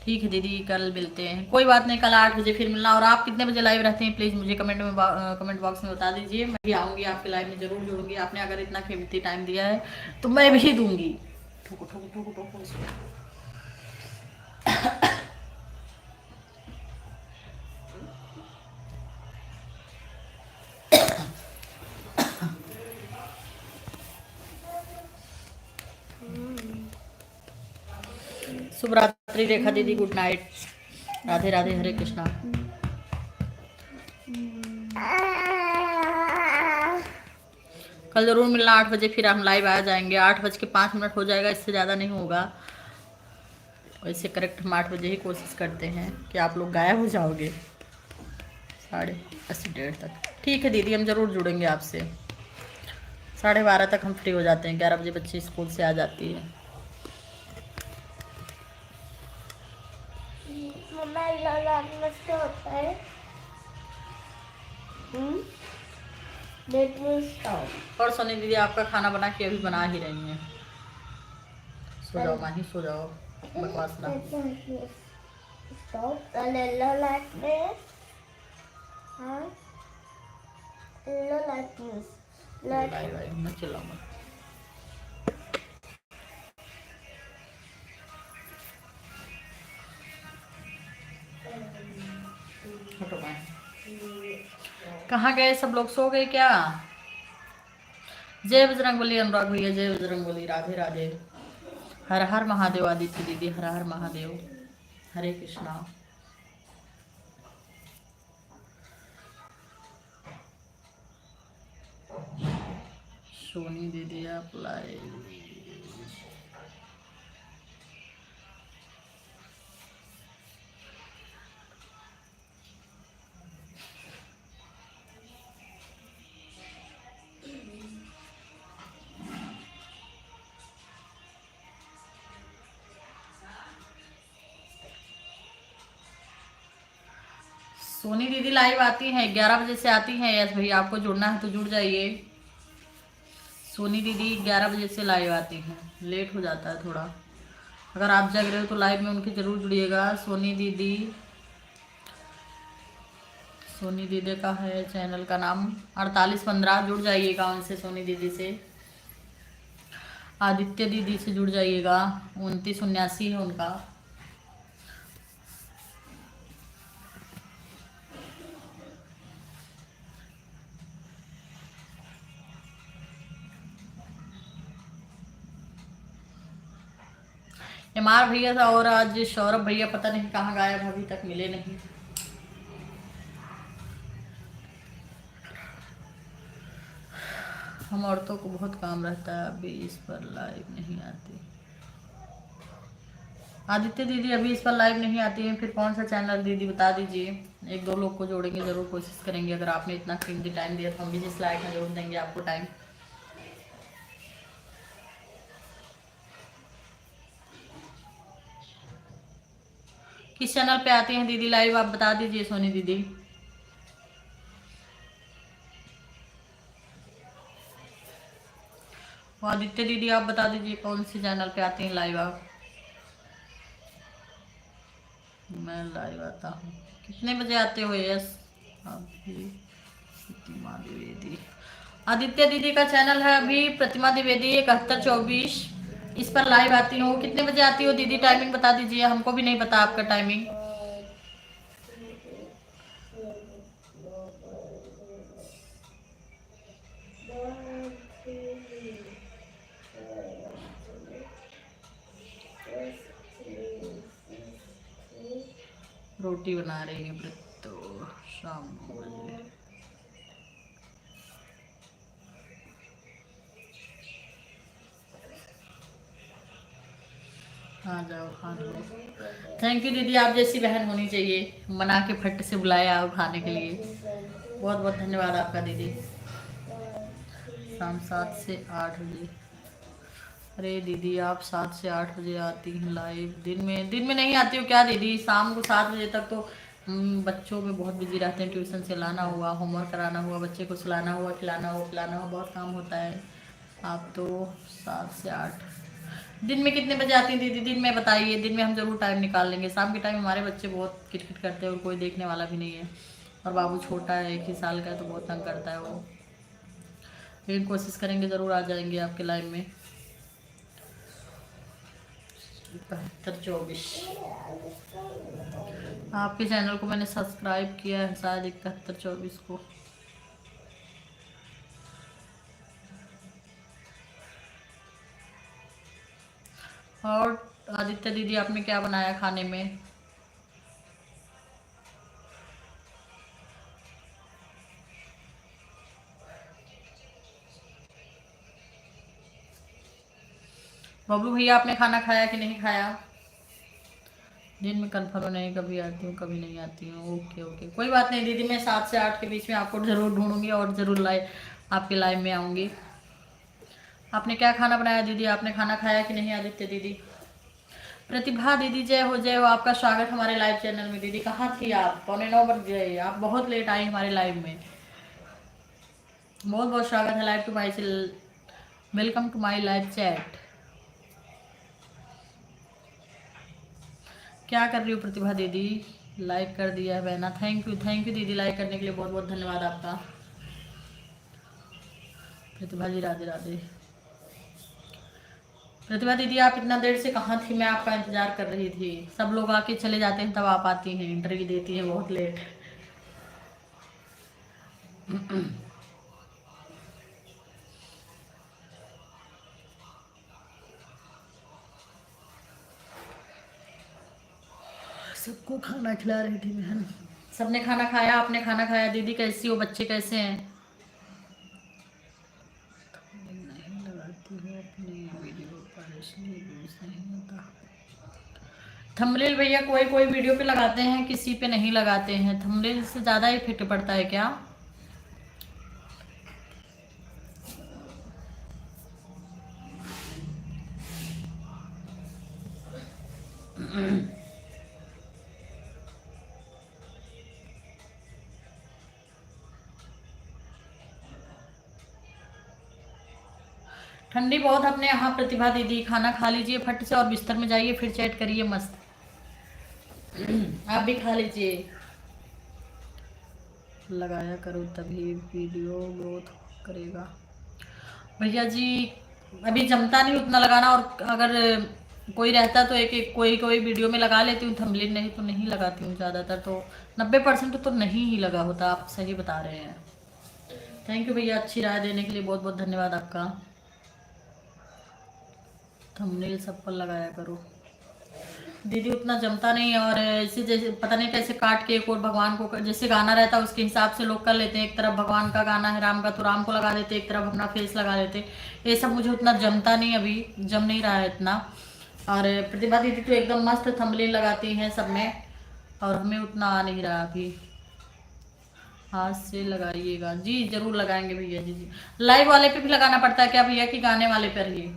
ठीक है दीदी, कल मिलते हैं, कोई बात नहीं, कल 8 बजे फिर मिलना। और आप कितने बजे लाइव रहते हैं प्लीज़ मुझे कमेंट बॉक्स में बता दीजिए। मैं भी आऊँगी आपके लाइव में, जरूर जुड़ूंगी। आपने अगर इतना कीमती टाइम दिया है तो मैं भी दूंगी। ठोको ठोको ठोको ठोको इसको। शुभ रात्रि रेखा दीदी, गुड नाइट, राधे राधे, हरे कृष्णा। कल जरूर मिलना 8 बजे, फिर हम लाइव आ जाएंगे। 8:05 हो जाएगा, इससे ज़्यादा नहीं होगा। वैसे करेक्ट हम 8 बजे ही कोशिश करते हैं कि आप लोग गायब हो जाओगे 8:30 तक। ठीक है दीदी, हम जरूर जुड़ेंगे आपसे। 12:30 तक हम फ्री हो जाते हैं, 11 बजे बच्चे स्कूल से आ जाती है। और सोनी दीदी, आपका खाना बना के अभी बना ही रही हैं। सो जाओ माही, सो जाओ, बकवास ना। मैं चिल्लाऊंगा। कहाँ गए सब लोग? सो गए क्या? जय बजरंगबली अनुराग भैया, जय बजरंगबली, राधे राधे, हर हर महादेव। आदित्य दीदी, हर हर महादेव, हरे कृष्णा। सोनी दीदी, आप लाइव। सोनी दीदी लाइव आती हैं, 11 बजे से आती हैं। यस भैया, आपको जुड़ना है तो जुड़ जाइए। सोनी दीदी 11 बजे से लाइव आती हैं, लेट हो जाता है थोड़ा। अगर आप जग रहे हो तो लाइव में उनके जरूर जुड़िएगा। सोनी दीदी का है चैनल का नाम 4815, जुड़ जाइएगा उनसे, सोनी दीदी से। आदित्य दीदी से जुड़ जाइएगा, 2979 है उनका। एमआर भैया था और आज सौरभ भैया पता नहीं कहाँ गायब, अभी तक मिले नहीं। हम औरतों को बहुत काम रहता है, अभी इस पर लाइव नहीं आती। आदित्य दीदी अभी इस पर लाइव नहीं आती है, फिर कौन सा चैनल दीदी बता दीजिए। एक दो लोग को जोड़ेंगे, जरूर कोशिश करेंगे। अगर आपने इतना कीमती टाइम दिया तो हम भी जिस लाइक में जोड़ देंगे आपको टाइम। किस चैनल पे आती हैं दीदी लाइव, आप बता दीजिए सोनी दीदी। आदित्य दीदी आप बता दीजिए कौन से चैनल पे आती हैं लाइव आप। मैं लाइव आता हूँ। कितने बजे आते हो? यस आप भी प्रतिमा द्विवेदी। आदित्य दीदी का चैनल है अभी प्रतिमा द्विवेदी 7124, इस पर लाइव आती हूँ। कितने बजे आती हो दीदी, टाइमिंग बता दीजिए, हमको भी नहीं पता आपका टाइमिंग। रोटी बना रही है तो शाम 9 बजे। आ जाओ खा लो। थैंक यू दीदी, आप जैसी बहन होनी चाहिए, मना के फट से बुलाया आओ खाने के लिए। बहुत बहुत धन्यवाद आपका दीदी। शाम 7 से 8 बजे। अरे दीदी आप 7 से 8 बजे आती हैं लाइव, दिन में नहीं आती हो क्या दीदी? शाम को 7 बजे तक तो बच्चों में बहुत बिजी रहते हैं, ट्यूशन से लाना हुआ, होमवर्क कराना हुआ, बच्चे को सुलाना हुआ, खिलाना हुआ, पिलाना हुआ, बहुत काम होता है। आप तो 7 से 8। दिन में कितने बजे आती हैं दीदी? दिन में बताइए, दिन में हम जरूर टाइम निकाल लेंगे। शाम के टाइम हमारे बच्चे बहुत किटकिट करते हैं और कोई देखने वाला भी नहीं है, और बाबू छोटा है, 1 ही साल का है, तो बहुत तंग करता है वो। लेकिन कोशिश करेंगे, ज़रूर आ जाएंगे आपके लाइव में। 7124 आपके चैनल को मैंने सब्सक्राइब किया है शायद 7124 को। और आदित्य दीदी आपने क्या बनाया खाने में? बबलू भैया आपने खाना खाया कि नहीं खाया? दिन में कन्फर्म नहीं, कभी आती हूँ कभी नहीं आती हूँ। ओके ओके, कोई बात नहीं दीदी, मैं 7 से 8 के बीच में आपको ज़रूर ढूंढूंगी और ज़रूर लाइव आपके लाइव में आऊँगी। आपने क्या खाना बनाया दीदी? आपने खाना खाया कि नहीं आदित्य दीदी? प्रतिभा दीदी जय हो, आपका स्वागत हमारे लाइव चैनल में। दीदी कहाँ थी आप? 8:45 बज गए, आप बहुत लेट आई हमारे लाइव में। बहुत बहुत स्वागत है live to my welcome to my live chat. क्या कर रही हो प्रतिभा दीदी? लाइक कर दिया है बहना, थैंक यू दीदी, लाइक करने के लिए बहुत बहुत धन्यवाद आपका। प्रतिभा जी राधे राधे। प्रतिभा दीदी आप इतना देर से कहाँ थी? मैं आपका इंतजार कर रही थी। सब लोग आके चले जाते हैं तब आप आती हैं, इंटरव्यू देती हैं बहुत लेट। सबको खाना खिला रही थी बहन। सबने खाना खाया? आपने खाना खाया? दीदी कैसी हो, बच्चे कैसे हैं? नहीं लगाती हो अपनी वीडियो पर, इसलिए व्यूज नहीं होता। थंबनेल भैया कोई कोई वीडियो पे लगाते हैं, किसी पे नहीं लगाते हैं। थंबनेल से ज़्यादा इफेक्ट पड़ता है क्या? ठंडी बहुत अपने यहाँ प्रतिभा दीदी। खाना खा लीजिए फट से और बिस्तर में जाइए, फिर चैट करिए मस्त। आप भी खा लीजिए। लगाया करो तभी वीडियो ग्रोथ करेगा। भैया जी अभी जमता नहीं उतना लगाना, और अगर कोई रहता तो एक एक कोई कोई वीडियो में लगा लेती हूँ थंबनेल, नहीं तो नहीं लगाती हूँ। ज़्यादातर तो 90% तो नहीं ही लगा होता। आप सही बता रहे हैं। थैंक यू भैया, अच्छी राय देने के लिए बहुत बहुत धन्यवाद आपका। थंबनेल सब पर लगाया करो दीदी, उतना जमता नहीं। और ऐसे जैसे पता नहीं कैसे काट के एक और भगवान को, जैसे गाना रहता है उसके हिसाब से लोग कर लेते हैं। एक तरफ भगवान का गाना है राम का, तो राम को लगा देते, एक तरफ अपना फेस लगा देते। ये सब मुझे उतना जमता नहीं, अभी जम नहीं रहा है इतना। और प्रतिभा दीदी तो एकदम मस्त थंबनेल लगाती हैं सब में, और हमें उतना आ नहीं रहा अभी। हाथ से लगाइएगा जी, जरूर लगाएंगे भैया जी। जी लाइव वाले पे भी लगाना पड़ता है क्या भैया, कि गाने वाले पर ही?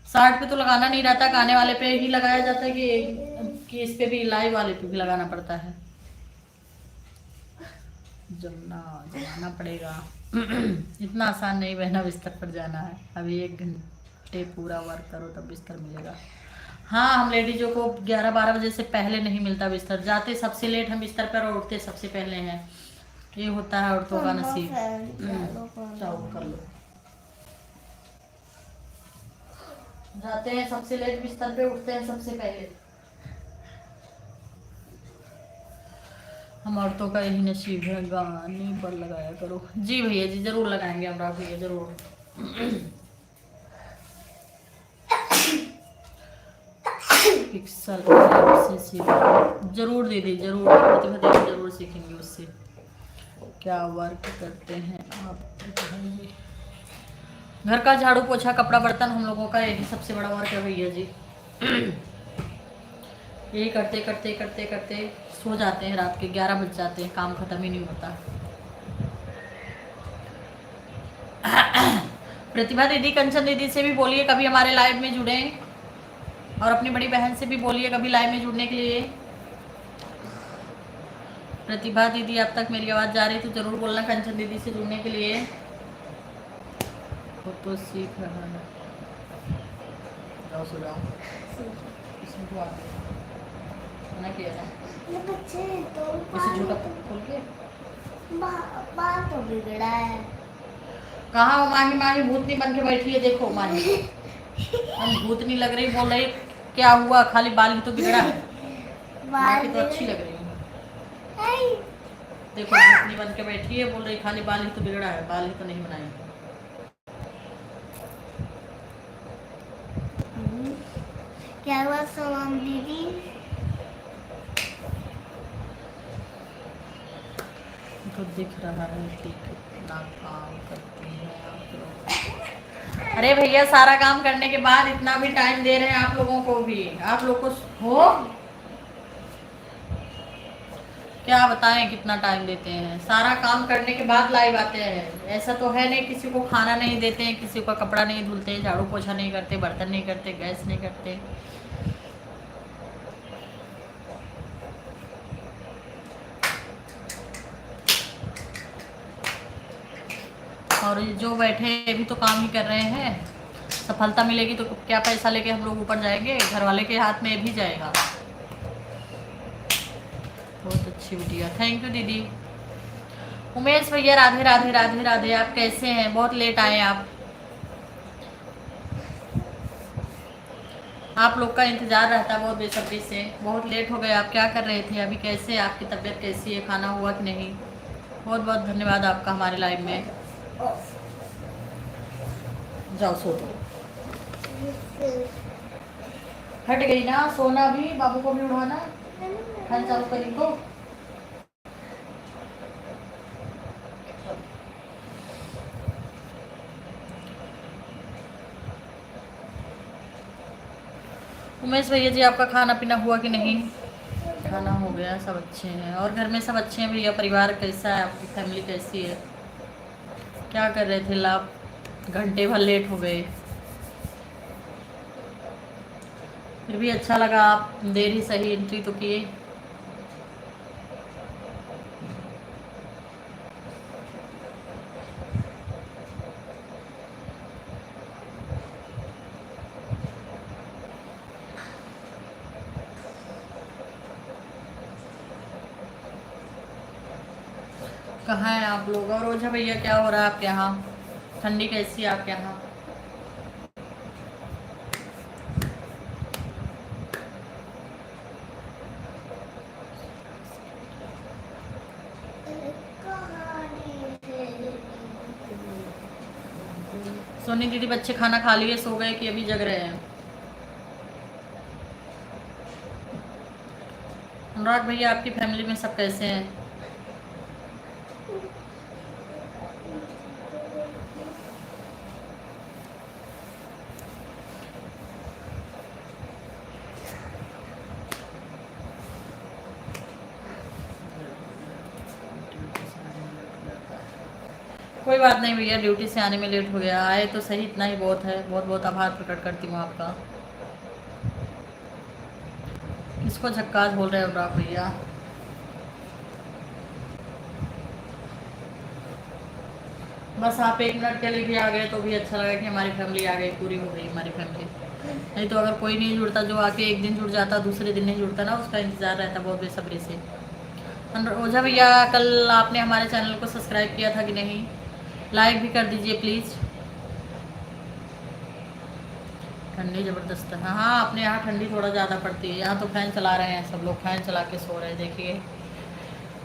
शार्ट पे तो लगाना नहीं रहता, गाने वाले पे ही लगाया जाता है कि इस पे भी लाइव वाले पे भी लगाना पड़ता है? जमाना पड़ेगा। इतना आसान नहीं बहना बिस्तर पर जाना है। अभी 1 घंटे पूरा वर्क करो तब बिस्तर मिलेगा। हाँ, हम लेडीजों को 11-12 बजे से पहले नहीं मिलता बिस्तर। जाते सबसे लेट हम बिस्तर पर और उठते सबसे पहले हैं। ये होता है औरतों का नसीब। जाओ कर लो। जाते हैं सबसे लेट बिस्तर पे, उठते हैं सबसे पहले। हम औरतों का यही नसीब है। गाने पर लगाया करो जी भैया जी, जरूर लगाएंगे अनुराग भैया, जरूर। पिक्सल से सीख जरूर दीदी, जरूर प्रतिभा दीदी, जरूर सीखेंगे उससे। क्या वर्क करते हैं आप बताइए? घर का झाड़ू पोछा कपड़ा बर्तन हम लोगों का यही सबसे बड़ा वर्क है भैया जी। यही करते करते करते करते सो जाते हैं, रात के 11 बज जाते हैं, काम खत्म ही नहीं होता। प्रतिभा दीदी, कंचन दीदी से भी बोलिए कभी हमारे लाइव में जुड़े, और अपनी बड़ी बहन से भी बोलिए कभी लाइव में जुड़ने के लिए। प्रतिभा दीदी अब तक मेरी आवाज़ जा रही तो जरूर बोलना कंचन दीदी से जुड़ने के लिए। वो तो सीख रहा है। जाओ सो जाओ। इसमें तो मना किया था बच्चे तो इसे झूठा खोल के बाल तो बिगड़ा है। कहाँ माही? माही भूतनी बन के बैठी है, देखो माही। हम भूतनी लग रही, बोल रही क्या हुआ, खाली बाल ही तो बिगड़ा है। माँ की तो अच्छी लग रही है। देखो भूतनी बन के बैठी है, बोल रही खाली बाल ही तो बिगड़ा है, बाल ही तो नहीं बनाए। क्या हुआ सलाम दीदी? तो दिख रहा है कितना काम करती हैं आप लोग। अरे भैया, सारा काम करने के बाद इतना भी टाइम दे रहे हैं आप लोगों को भी। आप लोग को हो क्या बताएं कितना टाइम देते हैं। सारा काम करने के बाद लाइव आते हैं। ऐसा तो है नहीं किसी को खाना नहीं देते हैं, किसी का कपड़ा नहीं धुलते, झाड़ू पोछा नहीं करते, बर्तन नहीं करते, गैस नहीं करते। और जो बैठे हैं भी तो काम ही कर रहे हैं। सफलता मिलेगी तो क्या पैसा लेके हम लोग ऊपर जाएंगे? घर वाले के हाथ में भी जाएगा। बहुत अच्छी बिटिया, थैंक यू दीदी। उमेश भैया, राधे राधे राधे राधे। आप कैसे हैं? बहुत लेट आए आप लोग का इंतजार रहता है बहुत बेसब्री से। बहुत लेट हो गए। आप क्या कर रहे थे अभी? कैसे आपकी तबीयत कैसी है? खाना हुआ कि नहीं? बहुत बहुत धन्यवाद आपका हमारे लाइव में। जाओ सो दो। हट गई ना, सोना भी, बाबू को भी उठाना। फैन चालू करी को। उमेश भैया जी, आपका खाना पीना हुआ कि नहीं? खाना हो गया, सब अच्छे हैं। और घर में सब अच्छे हैं भैया? परिवार कैसा है? आपकी फैमिली कैसी है? क्या कर रहे थे आप? घंटे भर लेट हो गए, फिर भी अच्छा लगा। आप देर ही सही एंट्री तो किए। कहाँ हैं आप लोग? और ओझा भैया क्या हो रहा है आपके यहाँ? ठंडी कैसी है आपके यहाँ? सोनी दीदी बच्चे खाना खा लिए, सो गए कि अभी जग रहे हैं? अनुराग भैया आपकी फैमिली में सब कैसे हैं? कोई बात नहीं भैया, ड्यूटी से आने में लेट हो गया, आए तो सही, इतना ही बहुत है। बहुत बहुत आभार प्रकट करती हूँ आपका। किसको झक्कास बोल रहे हो अनुराग भैया? बस आप 1 मिनट के लिए भी आ गए तो भी अच्छा लगा कि हमारी फैमिली आ गई, पूरी हो गई हमारी फैमिली। नहीं तो अगर कोई नहीं जुड़ता, जो आके एक दिन जुड़ जाता दूसरे दिन नहीं जुड़ता ना, उसका इंतज़ार रहता बहुत बेसब्री से। ओझा भैया कल आपने हमारे चैनल को सब्सक्राइब किया था कि नहीं? लाइक भी कर दीजिए प्लीज़। ठंडी ज़बरदस्त है। हाँ, अपने यहाँ ठंडी थोड़ा ज़्यादा पड़ती है। यहाँ तो फैन चला रहे हैं सब लोग, फैन चला के सो रहे हैं। देखिए,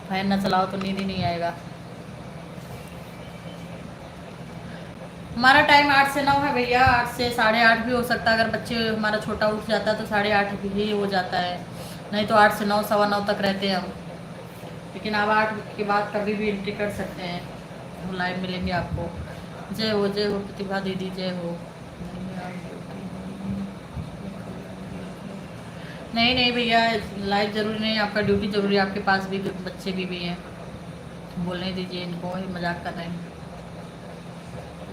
फैन ना चलाओ तो नींद ही नहीं आएगा। हमारा टाइम 8 से 9 है भैया, 8 से 8:30 भी हो सकता है। अगर बच्चे हमारा छोटा उठ जाता है तो 8:30 भी हो जाता है, नहीं तो 8 से 9, 9:15 तक रहते हैं हम। लेकिन आप 8 के बाद कभी भी एंट्री कर सकते हैं, हम लाइव मिलेंगे आपको। जय हो प्रतिभा दीदी, जय हो। नहीं नहीं भैया, लाइव जरूरी नहीं, आपका ड्यूटी जरूरी है। आपके पास भी बच्चे भी हैं, बोलने दीजिए इनको, ही मजाक कर रहे हैं।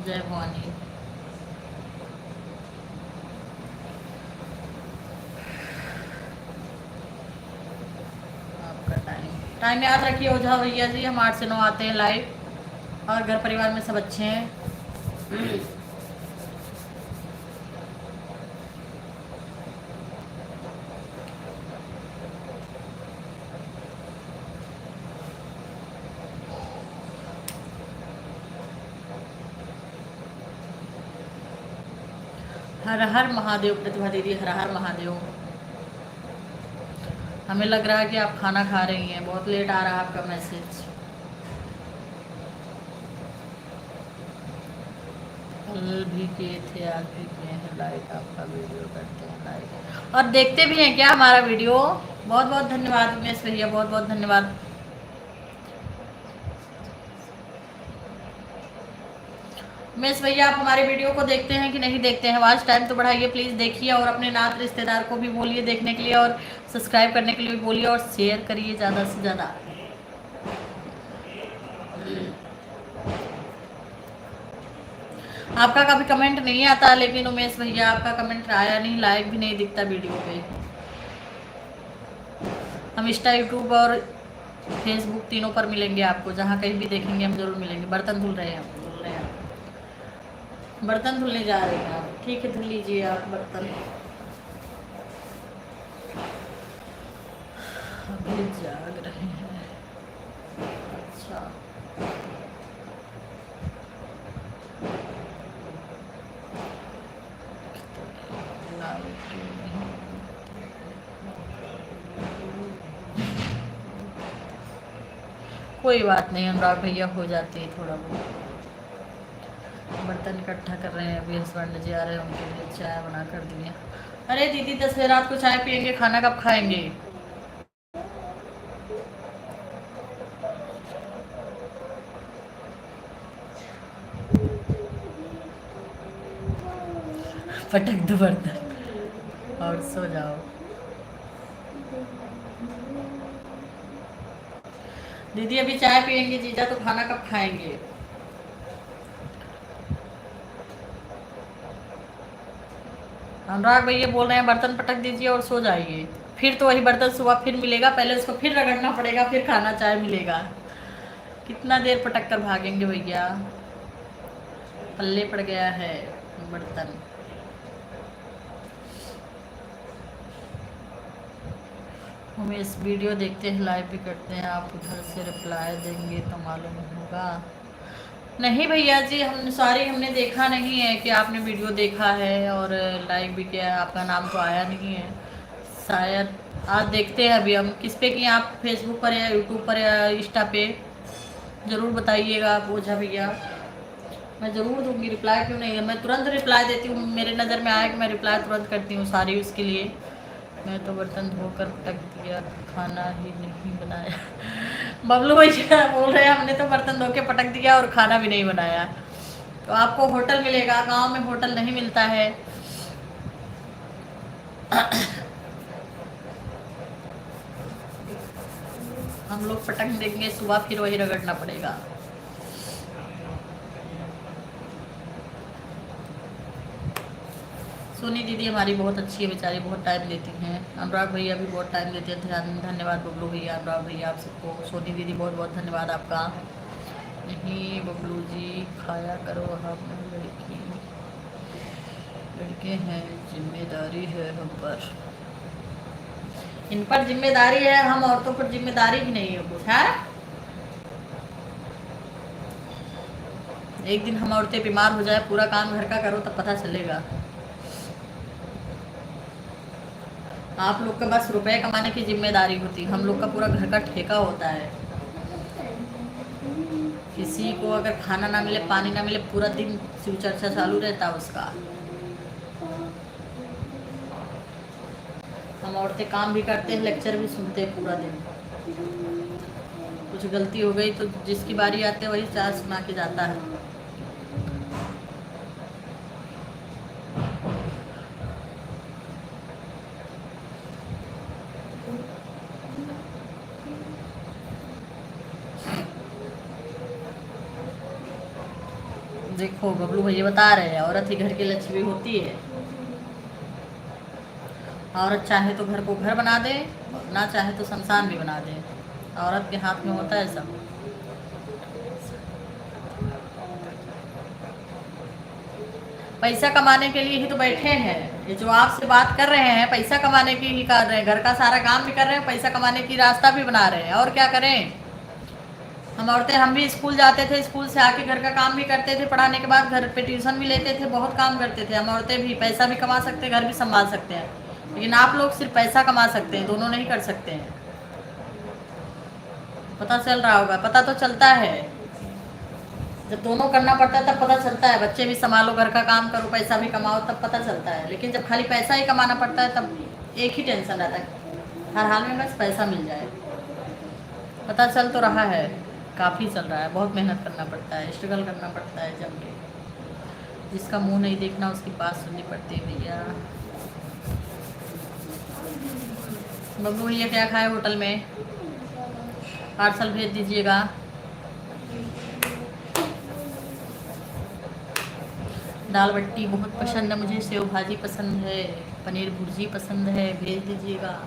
जय भवानी। आपका टाइम याद रखिए ओझा भैया जी, हम 8 से 9 आते हैं लाइव, और घर परिवार में सब अच्छे हैं। हर हर महादेव प्रतिभा दीदी, हर हर महादेव। हमें लग रहा है कि आप खाना खा रही हैं, बहुत लेट आ रहा है आपका मैसेज। कल भी किए थे, आज भी किए हैं लाइक, आपका वीडियो करते हैं लाइक और देखते भी हैं क्या हमारा वीडियो? बहुत बहुत धन्यवाद उमेश भैया, बहुत बहुत धन्यवाद। उमेश भैया, आप हमारे वीडियो को देखते हैं कि नहीं देखते हैं? वॉच टाइम तो बढ़ाइए प्लीज़, देखिए, और अपने नात रिश्तेदार को भी बोलिए देखने के लिए, और सब्सक्राइब करने के लिए भी बोलिए, और शेयर करिए ज़्यादा से ज़्यादा। आपका कभी कमेंट नहीं आता, लेकिन उमेश भैया आपका कमेंट आया नहीं, लाइक भी नहीं दिखता वीडियो पे। हम इंस्टा, यूट्यूब और फेसबुक तीनों पर मिलेंगे आपको, जहाँ कहीं भी देखेंगे हम जरूर मिलेंगे। बर्तन धुल रहे हैं, बर्तन धुलने जा रहे हैं आप? ठीक है, धुल लीजिए आप बर्तन। अभी जाग रहे हैं, अच्छा। कोई बात नहीं अनुराग भैया, हो जाती है थोड़ा बहुत। बर्तन इकट्ठा कर रहे हैं, अभी हस्बैंड जी आ रहे हैं, उनके लिए चाय बना कर दिए। अरे दीदी, 10 बजे रात को चाय पियेंगे, खाना कब खाएंगे? पटक दो बर्तन और सो जाओ। दीदी अभी चाय पियेंगे, जीजा तो खाना कब खाएंगे? अनुराग भैया बोल रहे हैं बर्तन पटक दीजिए और सो जाइए। फिर तो वही बर्तन सुबह फिर मिलेगा, पहले उसको फिर रगड़ना पड़ेगा, फिर खाना चाय मिलेगा। कितना देर पटक कर भागेंगे भैया, पल्ले पड़ गया है बर्तन। हम इस वीडियो देखते हैं, लाइव भी करते हैं, आप उधर से रिप्लाई देंगे तो मालूम होगा। नहीं भैया जी, हमने देखा नहीं है कि आपने वीडियो देखा है और लाइक भी किया है, आपका नाम तो आया नहीं है शायद। आज देखते हैं अभी हम किस पे किए, आप फेसबुक पर या यूट्यूब पर या इंस्टा पे, ज़रूर बताइएगा आप ओझा भैया। मैं ज़रूर दूंगी रिप्लाई, क्यों नहीं, मैं तुरंत रिप्लाई देती हूँ, मेरे नज़र में आया कि मैं रिप्लाई तुरंत करती हूँ, सारी उसके लिए। मैं तो बर्तन धोकर पटक दिया, खाना ही नहीं बनाया। बबलू भैया बोल रहे हैं हमने तो बर्तन धो के पटक दिया और खाना भी नहीं बनाया। तो आपको होटल मिलेगा, गांव में होटल नहीं मिलता है। हम लोग पटक देंगे, सुबह फिर वही रगड़ना पड़ेगा। सोनी दीदी हमारी बहुत अच्छी है बेचारी, बहुत टाइम लेती हैं। अनुराग भैया भी बहुत टाइम लेते हैं, धन्यवाद बबलू भैया, अनुराग भैया, आप सबको। सोनी दीदी बहुत बहुत धन्यवाद आपका। नहीं बबलू जी, खाया करो, हम लड़के हैं, जिम्मेदारी है हम पर। इन पर जिम्मेदारी है, हम औरतों पर जिम्मेदारी भी नहीं है कुछ, है। एक दिन हम औरतें बीमार हो जाए, पूरा काम घर का करो, तब पता चलेगा। आप लोग का बस रुपए कमाने की जिम्मेदारी होती, हम लोग का पूरा घर का ठेका होता है। किसी को अगर खाना ना मिले, पानी ना मिले, पूरा दिन शिव चर्चा चालू रहता है उसका। हम औरतें काम भी करते हैं, लेक्चर भी सुनते हैं पूरा दिन। कुछ गलती हो गई तो जिसकी बारी आती है वही चार सुना के जाता है। देखो बबलू भैया बता रहे हैं, औरत ही घर की लक्ष्मी होती है। औरत चाहे तो घर को घर बना दे, ना चाहे तो शमशान भी बना दे। औरत के हाथ में होता है सब। पैसा कमाने के लिए ही तो बैठे हैं, ये जो आपसे बात कर रहे हैं पैसा कमाने की ही कर रहे हैं, घर का सारा काम भी कर रहे हैं, पैसा कमाने की रास्ता भी बना रहे हैं, और क्या करें। हम औरतें, हम भी स्कूल जाते थे, स्कूल से आके घर का काम भी करते थे, पढ़ाने के बाद घर पे ट्यूशन भी लेते थे, बहुत काम करते थे। हम औरतें भी पैसा भी कमा सकते हैं, घर भी संभाल सकते हैं, लेकिन आप लोग सिर्फ पैसा कमा सकते हैं, दोनों नहीं कर सकते हैं। पता चल रहा होगा, पता तो चलता है, जब दोनों करना पड़ता है तब पता चलता है। बच्चे भी संभालो, घर का काम करो, पैसा भी कमाओ, तब पता चलता है। लेकिन जब खाली पैसा ही कमाना पड़ता है तब एक ही टेंशन रहता है, हर हाल में बस पैसा मिल जाए। पता चल तो रहा है, काफ़ी चल रहा है, बहुत मेहनत करना पड़ता है, स्ट्रगल करना पड़ता है जम के। जिसका मुंह नहीं देखना उसकी बात सुननी पड़ती है भैया। बब्बू भैया क्या खाए होटल में, पार्सल भेज दीजिएगा। दाल बट्टी बहुत पसंद है मुझे, सेव भाजी पसंद है, पनीर भुर्जी पसंद है, भेज दीजिएगा।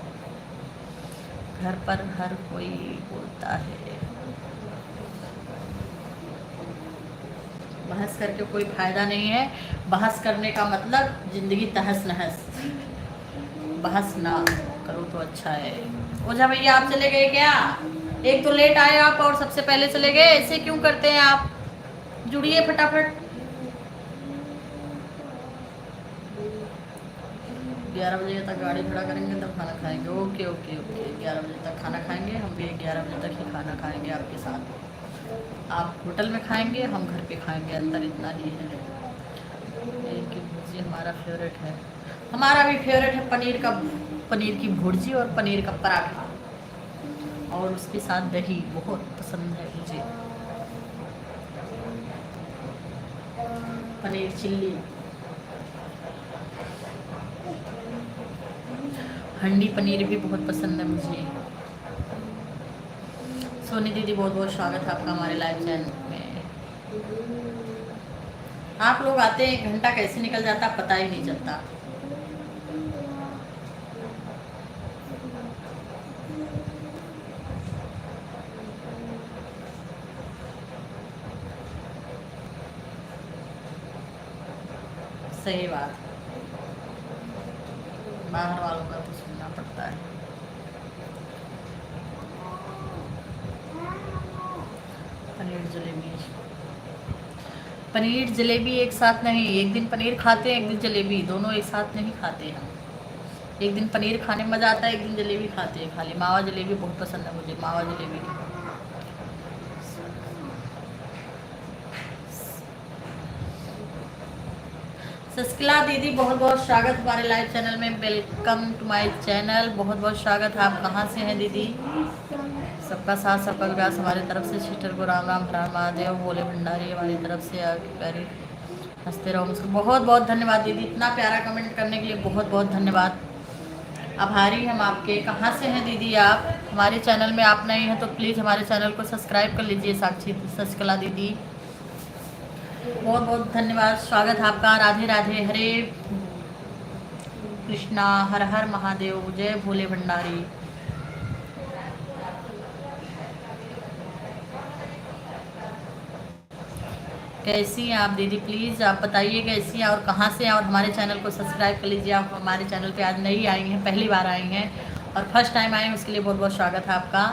घर पर हर कोई बोलता है, बहस करके कोई फायदा नहीं है। बहस करने का मतलब जिंदगी तहस नहस। बहस ना करो तो अच्छा है। ओझा भैया आप चले गए क्या? एक तो लेट आए आप और सबसे पहले चले गए, ऐसे क्यों करते हैं आप? जुड़िए फटाफट। 11 बजे तक गाड़ी खड़ा करेंगे तब खाना खाएंगे। ओके ओके ओके, 11 बजे तक खाना खाएंगे, हम भी 11 बजे तक ही खाना खाएंगे आपके साथ। आप होटल में खाएंगे, हम घर पे खाएंगे, अंतर इतना ही है। कि भुर्जी हमारा फेवरेट है, हमारा भी फेवरेट है पनीर की भुर्जी और पनीर का पराठा, और उसके साथ दही बहुत पसंद है मुझे, पनीर चिल्ली, हंडी पनीर भी बहुत पसंद है मुझे। सोनी दीदी बहुत बहुत स्वागत है आपका हमारे लाइव चैनल में। आप लोग आते हैं, 1 घंटा कैसे निकल जाता पता ही नहीं चलता। सही बात, बाहर वालों का तो सुनना पड़ता है। पनीर जलेबी। पनीर जलेबी एक साथ नहीं, एक दिन पनीर खाते हैं, एक दिन जलेबी, दोनों एक साथ नहीं खाते हम। एक दिन पनीर खाने में मज़ा आता है, एक दिन जलेबी खाते हैं खाली। मावा जलेबी बहुत पसंद है मुझे, मावा जलेबी। शशिकला दीदी बहुत बहुत स्वागत हमारे लाइव चैनल में। वेलकम टू माय चैनल, बहुत बहुत स्वागत है। आप कहाँ से हैं दीदी? सबका साथ सबका विकास हमारी तरफ से। सिस्टर को राम राम, हर हर महादेव, भोले भंडारी हमारी तरफ से। आपकी प्यारी हंसते रहो मुझको। बहुत बहुत धन्यवाद दीदी, इतना प्यारा कमेंट करने के लिए बहुत बहुत धन्यवाद। आभारी हम आपके। कहाँ से हैं दीदी आप? हमारे चैनल में आप नए हैं तो प्लीज़ हमारे चैनल को सब्सक्राइब कर लीजिए। साक्षी शशिकला दीदी बहुत बहुत धन्यवाद, स्वागत है आपका। राधे राधे, हरे कृष्णा, हर हर महादेव, जय भोले भंडारी। कैसी हैं आप दीदी? प्लीज़ आप बताइए कैसी हैं और कहाँ से हैं, और हमारे चैनल को सब्सक्राइब कर लीजिए। आप हमारे चैनल पे आज नई आई हैं, पहली बार आई हैं और फर्स्ट टाइम आए हैं, उसके लिए बहुत बहुत स्वागत है आपका।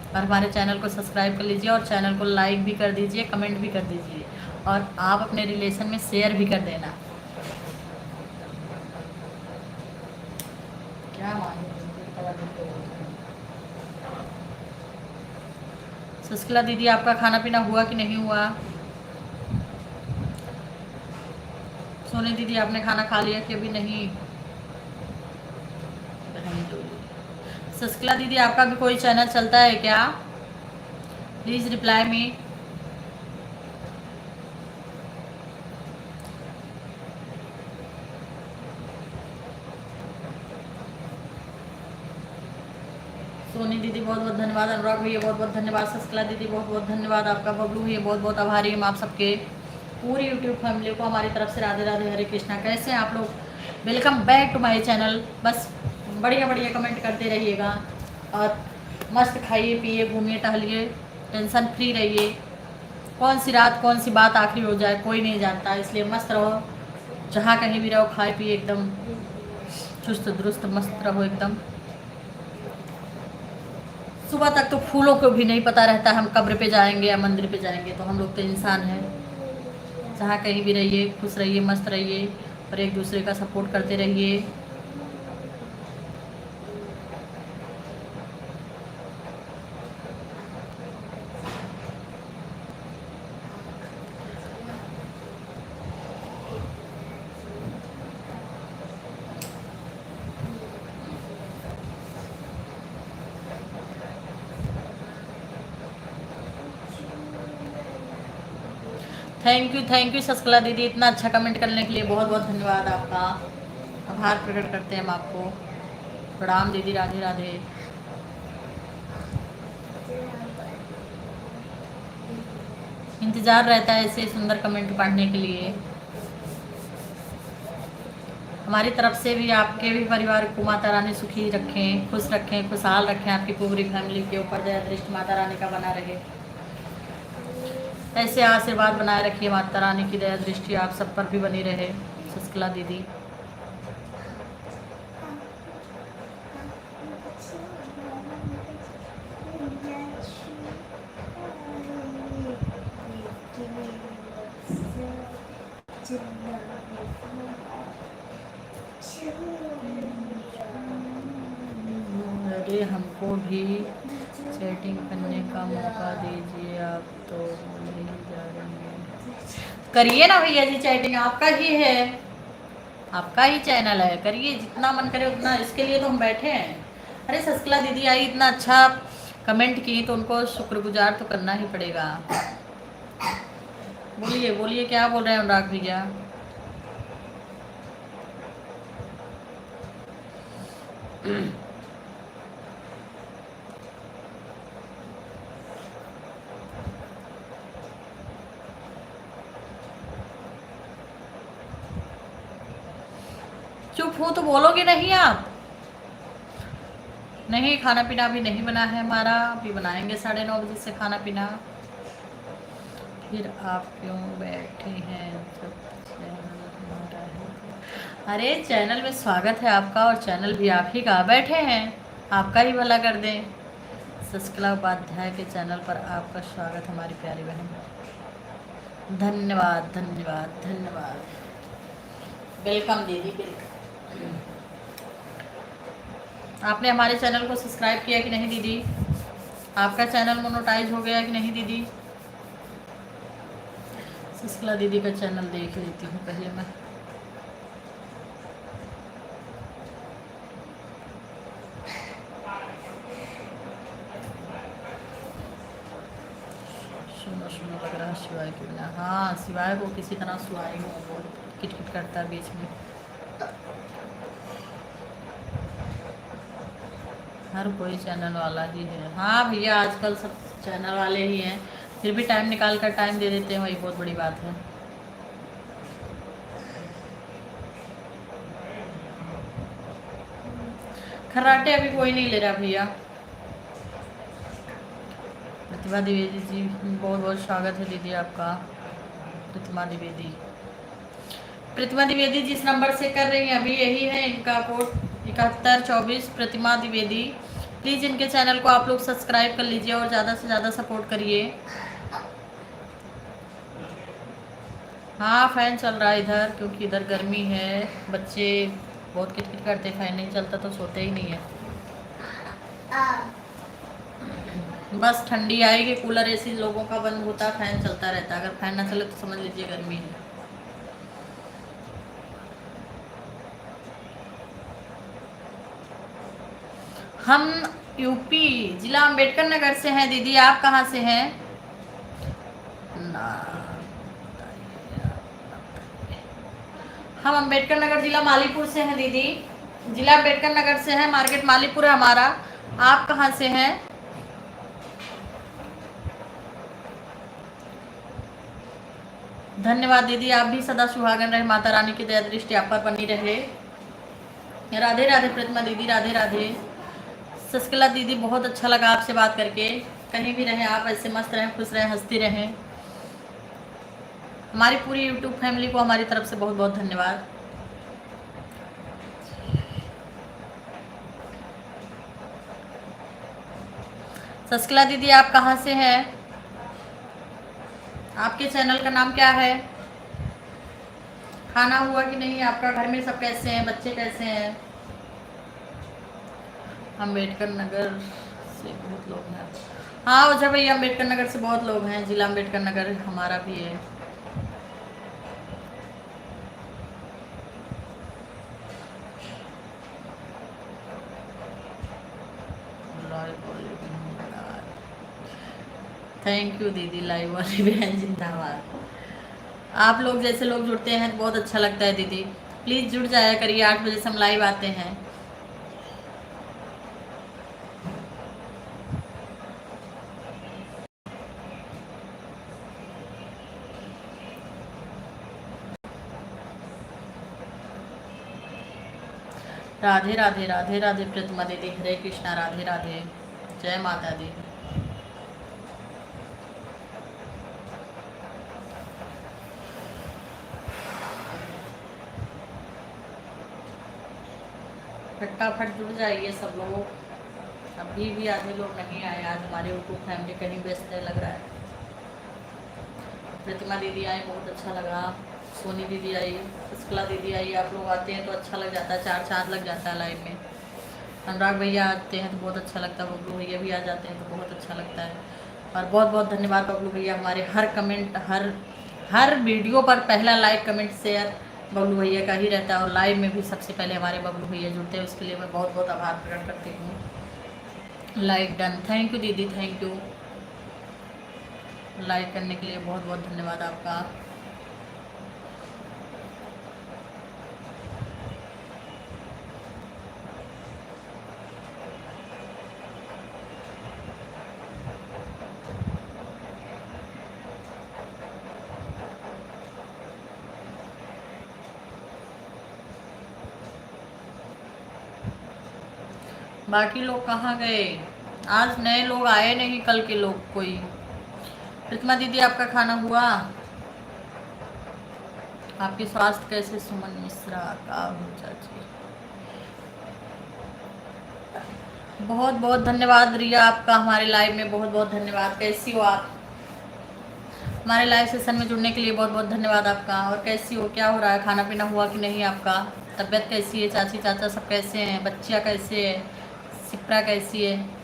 और हमारे चैनल को सब्सक्राइब कर लीजिए और चैनल को लाइक भी कर दीजिए, कमेंट भी कर दीजिए, और आप अपने रिलेशन में शेयर भी कर देना। क्या शशिकला दीदी, आपका खाना पीना हुआ कि नहीं हुआ? सोनी दीदी, आपने खाना खा लिया कि अभी नहीं? शशिकला दीदी, आपका भी कोई चैनल चलता है क्या? Please reply me. सोनी दीदी बहुत बहुत धन्यवाद। अनुराग भैया बहुत बहुत धन्यवाद। शशिकला दीदी बहुत बहुत धन्यवाद आपका। बबलू भैया बहुत बहुत आभारी हम आप सबके, पूरी यूट्यूब फैमिली को हमारी तरफ से राधे राधे, हरे कृष्णा। कैसे हैं आप लोग? Welcome back to my channel. बस बढ़िया बढ़िया कमेंट करते रहिएगा और मस्त खाइए पिए, घूमिए टहलिए, टेंशन फ्री रहिए। कौन सी रात कौन सी बात आखिरी हो जाए कोई नहीं जानता, इसलिए मस्त रहो, जहाँ कहीं भी रहो, खाए पिए एकदम चुस्त दुरुस्त मस्त रहो एकदम। सुबह तक तो फूलों को भी नहीं पता रहता हम कब्र पे जाएंगे या मंदिर पे जाएंगे, तो हम लोग तो इंसान हैं। जहाँ कहीं भी रहिए, खुश रहिए, मस्त रहिए और एक दूसरे का सपोर्ट करते रहिए। थैंक यू शशिकला दीदी, इतना अच्छा कमेंट करने के लिए बहुत बहुत धन्यवाद आपका। आभार प्रकट करते हैं हम आपको। प्रणाम दीदी, राधे राधे। इंतज़ार रहता है ऐसे सुंदर कमेंट पढ़ने के लिए। हमारी तरफ से भी आपके भी परिवार को माता रानी सुखी रखें, खुश रखें, खुशहाल रखें। आपकी पूरी फैमिली के ऊपर दया दृष्टि माता रानी का बना रहे। ऐसे आशीर्वाद बनाए रखिए, माता रानी की दया दृष्टि आप सब पर भी बनी रहे। शशिकला दीदी अरे हमको भी चैटिंग करने का मौका दीजिए, आप तो नहीं जा रहे हैं। करिए ना भैया जी चैटिंग, आपका ही है, आपका ही चैनल है, करिए जितना मन करे उतना, इसके लिए तो हम बैठे हैं। अरे शशिकला दीदी आई, इतना अच्छा कमेंट की तो उनको शुक्रगुजार तो करना ही पड़ेगा। बोलिए बोलिए, क्या बोल रहे हैं अनुराग भैया? चुप हो तो बोलोगे नहीं आप? नहीं, खाना पीना अभी नहीं बना है हमारा, अभी बनाएंगे 9:30 बजे से खाना पीना। फिर आप क्यों बैठे हैं जब चैनल हमारा है? अरे चैनल में स्वागत है आपका और चैनल भी आप ही का, बैठे हैं, आपका ही भला कर दें। शशिकला उपाध्याय के चैनल पर आपका स्वागत हमारी प्यारी बहन। धन्यवाद धन्यवाद धन्यवाद। वेलकम दीदी, वेलकम। आपने हमारे चैनल को सब्सक्राइब किया कि नहीं दीदी? आपका चैनल मोनेटाइज हो गया कि नहीं दीदी? शशिकला दीदी का चैनल देख लेती हूँ पहले मैं। सुनो सुनो लग रहा है शिवाय के बिना। हाँ, शिवाय को किसी तरह सुनाई हूँ, बहुत किटकिट करता है बीच में। हर कोई चैनल वाला ही है। हाँ भैया, आजकल सब चैनल वाले ही हैं, फिर भी टाइम निकाल कर टाइम दे देते हैं, वही बहुत बड़ी बात है। खर्राटे अभी कोई नहीं ले रहा भैया। प्रतिमा द्विवेदी जी, बहुत बहुत स्वागत है दीदी आपका। प्रतिमा द्विवेदी, प्रतिमा द्विवेदी जिस नंबर से कर रही हैं अभी, यही है इनका कोड 7124 प्रतिमा द्विवेदी। प्लीज़ इनके चैनल को आप लोग सब्सक्राइब कर लीजिए और ज़्यादा से ज़्यादा सपोर्ट करिए। हाँ, फैन चल रहा है इधर, क्योंकि इधर गर्मी है, बच्चे बहुत किटकिट करते, फैन नहीं चलता तो सोते ही नहीं है। बस ठंडी आएगी, कूलर एसी लोगों का बंद होता, फैन चलता रहता। अगर फैन ना चले तो समझ लीजिए गर्मी है। हम यूपी जिला अंबेडकर नगर से हैं दीदी, आप कहाँ से हैं? हम अंबेडकर नगर जिला मालीपुर से हैं दीदी, जिला अंबेडकर नगर से हैं, मार्केट मालीपुर है हमारा। आप कहाँ से हैं? धन्यवाद दीदी, आप भी सदा सुहागन रहे, माता रानी की दया दृष्टि आप पर बनी रहे। राधे राधे प्रतिमा दीदी, राधे राधे। शशिकला दीदी, बहुत अच्छा लगा आपसे बात करके। कहीं भी रहें आप, ऐसे मस्त रहें, खुश रहें, हंसती रहें। हमारी पूरी यूट्यूब फैमिली को हमारी तरफ से बहुत बहुत धन्यवाद। शशिकला दीदी, आप कहाँ से हैं? आपके चैनल का नाम क्या है? खाना हुआ कि नहीं आपका? घर में सब कैसे हैं? बच्चे कैसे हैं? अम्बेडकर नगर से बहुत लोग हैं। हाँ वजह भैया, अम्बेडकर नगर से बहुत लोग हैं, जिला अम्बेडकर नगर हमारा भी है। थैंक यू दीदी, लाइव वाली बहन जिंदाबाद। आप लोग जैसे लोग जुड़ते हैं तो बहुत अच्छा लगता है दीदी। प्लीज़ जुड़ जाया करिए, 8 बजे से हम लाइव आते हैं। राधे राधे, राधे राधे प्रतिमा दीदी, हरे कृष्णा, राधे राधे, जय माता दी। फटाफट जुड़ जाइए सब लोग। अभी भी आधे लोग नहीं आए, आज हमारे यूट्यूब फैमिली कहीं व्यस्त है लग रहा है। प्रतिमा दीदी आई, बहुत अच्छा लगा। सोनी दीदी आई, शशिकला दीदी आई। आप लोग आते हैं तो अच्छा लग जाता है, 4 चाँद लग जाता है लाइव में। अनुराग भैया आते हैं तो बहुत अच्छा लगता है, बबलू भैया भी आ जाते हैं तो बहुत अच्छा लगता है। और बहुत बहुत धन्यवाद बबलू भैया, हमारे हर कमेंट, हर वीडियो पर पहला लाइक कमेंट शेयर बबलू भैया का ही रहता है। और लाइव में भी सबसे पहले हमारे बबलू भैया जुड़ते हैं, उसके लिए मैं बहुत बहुत आभार प्रकट करती हूँ। लाइक डन, थैंक यू दीदी, थैंक यू। लाइक करने के लिए बहुत बहुत धन्यवाद आपका। बाकी लोग कहाँ गए? आज नए लोग आए नहीं, कल के लोग कोई। प्रतिमा दीदी, आपका खाना हुआ? आपके स्वास्थ्य कैसे? सुमन मिश्रा का चाची। बहुत बहुत धन्यवाद रिया आपका हमारे लाइव में, बहुत बहुत धन्यवाद। कैसी हो आप? हमारे लाइव सेशन में जुड़ने के लिए बहुत बहुत धन्यवाद आपका। और कैसी हो, क्या हो रहा है, खाना पीना हुआ कि नहीं आपका? तबीयत कैसी है? चाची चाचा सब कैसे हैं? बच्चियाँ कैसे है? सिप्रा कैसी है?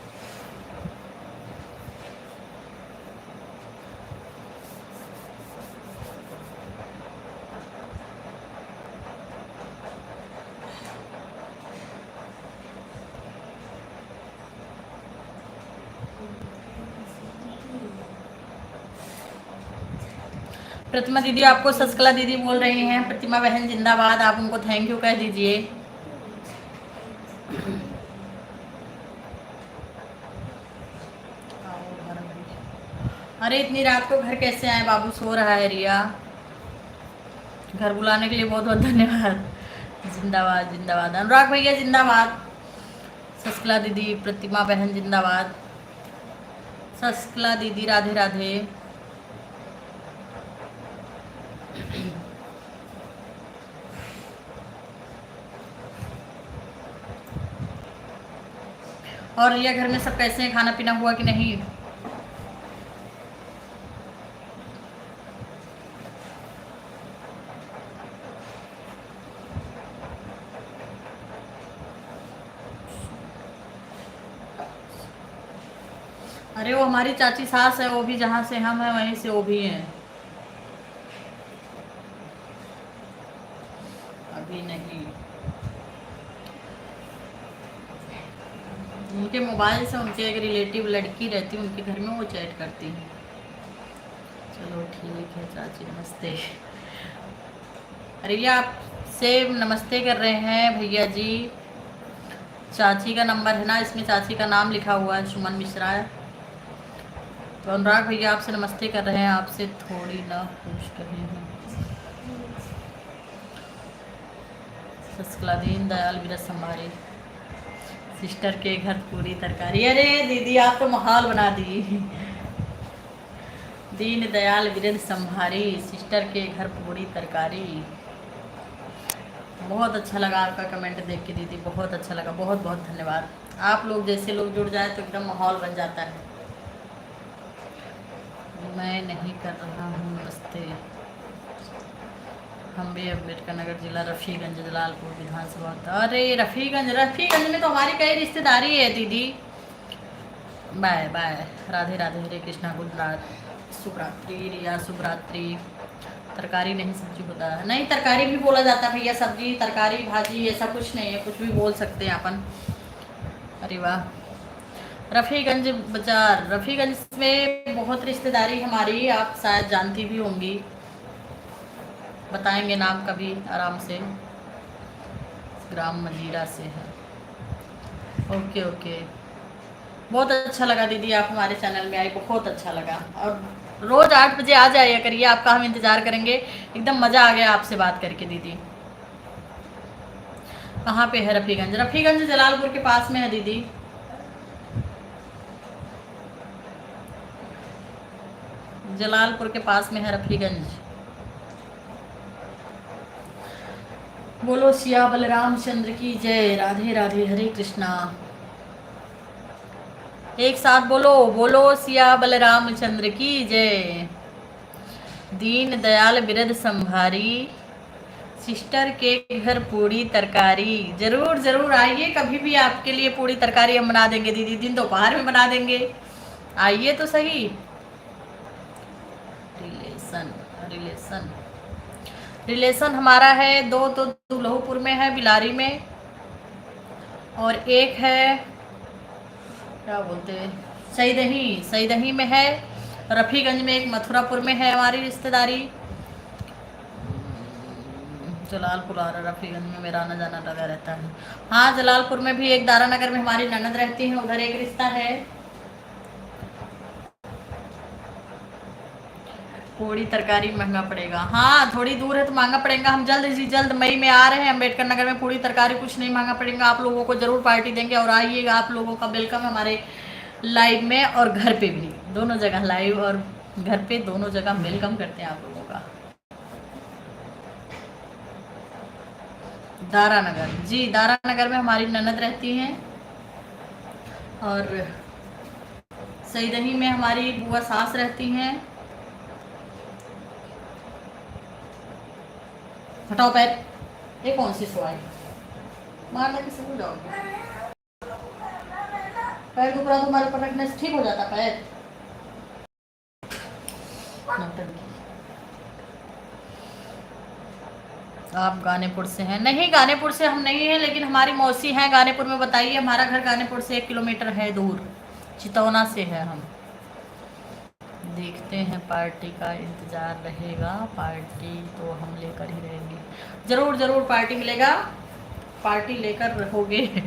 प्रतिमा दीदी आपको सस्कला दीदी बोल रही हैं। प्रतिमा बहन जिंदाबाद, आप उनको थैंक यू कह दीजिए। अरे इतनी रात को घर कैसे आए? बाबू सो रहा है रिया। घर बुलाने के लिए बहुत बहुत धन्यवाद। जिंदाबाद जिंदाबाद। अनुराग भैया जिंदाबाद। सस्कला दीदी, प्रतिमा बहन जिंदाबाद। सस्कला दीदी राधे राधे। और रिया घर में सब कैसे हैं? खाना पीना हुआ कि नहीं? अरे वो हमारी चाची सास है, वो भी जहाँ से हम हैं वहीं से वो भी हैं। अभी नहीं, उनके मोबाइल से उनके एक रिलेटिव लड़की रहती है उनके घर में, वो चैट करती है। चलो ठीक है चाची, नमस्ते। रिया आपसे नमस्ते कर रहे हैं भैया जी। चाची का नंबर है ना इसमें, चाची का नाम लिखा हुआ है, सुमन मिश्रा है। तो अनुराग भैया आपसे नमस्ते कर रहे हैं, आपसे थोड़ी ना पूछ रहे हैं। सस्कला दीन दयाल विरत संभारे, सिस्टर के घर पूरी तरकारी। अरे दीदी आप तो माहौल बना दी। दीन दयाल विरत संभारी, सिस्टर के घर पूरी तरकारी। बहुत अच्छा लगा आपका कमेंट देख के दीदी, बहुत अच्छा लगा, बहुत बहुत धन्यवाद। आप लोग जैसे लोग जुड़ जाए तो एकदम माहौल बन जाता है। मैं नहीं कर रहा हूँ, नमस्ते। हम भी अम्बेडकर नगर जिला रफ़ीगंज जलालपुर विधानसभा। अरे रफ़ीगंज में तो हमारी कई रिश्तेदारी है दीदी। Bye bye. राधे राधे, हरे कृष्णा, गुड रात, शुभ रात्रि रिया, शुभ रात्रि। तरकारी नहीं सब्जी होता है? नहीं, तरकारी भी बोला जाता है भैया, सब्जी तरकारी भाजी ऐसा कुछ नहीं है, कुछ भी बोल सकते हैं अपन। अरे वाह। रफ़ीगंज बाजार, रफ़ीगंज में बहुत रिश्तेदारी हमारी, आप शायद जानती भी होंगी, बताएंगे नाम कभी आराम से। ग्राम मंजीरा से है। ओके ओके, बहुत अच्छा लगा दीदी आप हमारे चैनल में आई, बहुत अच्छा लगा। और रोज 8 बजे आ जाया करिए, आपका हम इंतजार करेंगे। एकदम मज़ा आ गया आपसे बात करके दीदी। कहाँ पे है रफ़ीगंज? रफ़ीगंज जलालपुर के पास में है दीदी। जलालपुर के पास में है रफ़ीगंज। बोलो सिया बलराम चंद्र की जय। राधे राधे, हरे कृष्णा। एक साथ बोलो, बोलो सिया बलराम चंद्र की जय। दीन दयाल बिरद संभारी, सिस्टर के घर पूड़ी तरकारी। जरूर जरूर आइए, कभी भी आपके लिए पूड़ी तरकारी हम बना देंगे दीदी, दिन दोपहर में बना देंगे, आइए तो सही। रिलेशन रिलेशन रिलेशन हमारा है दो, तो दुल्हपुर में है, बिलारी में, और एक है क्या बोलते हैं सईदही में है। रफ़ीगंज में एक मथुरापुर में है हमारी रिश्तेदारी। जलालपुर आ रहा, रफ़ीगंज में मेरा आना जाना लगा रहता है। हाँ, जलालपुर में भी एक दारा नगर में हमारी ननद रहती है, उधर एक रिश्ता है। पूड़ी तरकारी महंगा पड़ेगा? हाँ, थोड़ी दूर है तो महंगा पड़ेगा। हम जल्द से जल्द मई में आ रहे हैं अम्बेडकर नगर में, पूड़ी तरकारी कुछ नहीं महंगा पड़ेगा, आप लोगों को जरूर पार्टी देंगे। और आइएगा, आप लोगों का वेलकम है हमारे लाइव में और घर पे भी, दोनों जगह लाइव और घर पे दोनों जगह वेलकम करते हैं आप लोगों का। दारा नगर जी, दारा नगर में हमारी ननद रहती हैं। और सईदही में हमारी बुआ सास रहती हैं। हटाओ पैर, ये कौन सी सुआई मारने के सब जाओगे। पैर दुखरा तुम्हारे पटकने से ठीक हो जाता पैर। आप गानेपुर से हैं? नहीं, गानेपुर से हम नहीं हैं, लेकिन हमारी मौसी हैं गानेपुर में। बताइए, हमारा घर गानेपुर से 1 किलोमीटर है दूर, चितौना से है हम। देखते हैं, पार्टी का इंतज़ार रहेगा। पार्टी तो हम लेकर ही रहेंगे, ज़रूर ज़रूर पार्टी मिलेगा। पार्टी लेकर रहोगे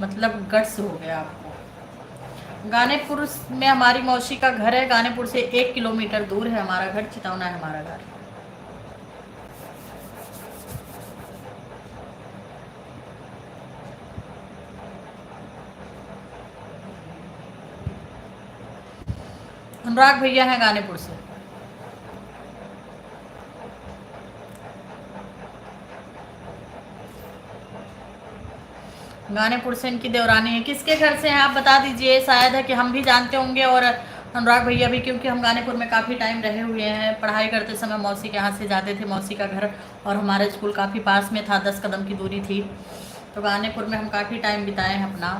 मतलब गट्स हो गया आपको। गानेपुर में हमारी मौसी का घर है। गानेपुर से 1 किलोमीटर दूर है हमारा घर, चितौना है हमारा घर। अनुराग भैया हैं गानेपुर से। गानेपुर से इनकी देवरानी है। किसके घर से हैं आप बता दीजिए, शायद है कि हम भी जानते होंगे और अनुराग भैया भी, क्योंकि हम गानेपुर में काफ़ी टाइम रहे हुए हैं। पढ़ाई करते समय मौसी के यहाँ से जाते थे। मौसी का घर और हमारा स्कूल काफ़ी पास में था, 10 कदम की दूरी थी। तो गानेपुर में हम काफ़ी टाइम बिताए हैं अपना।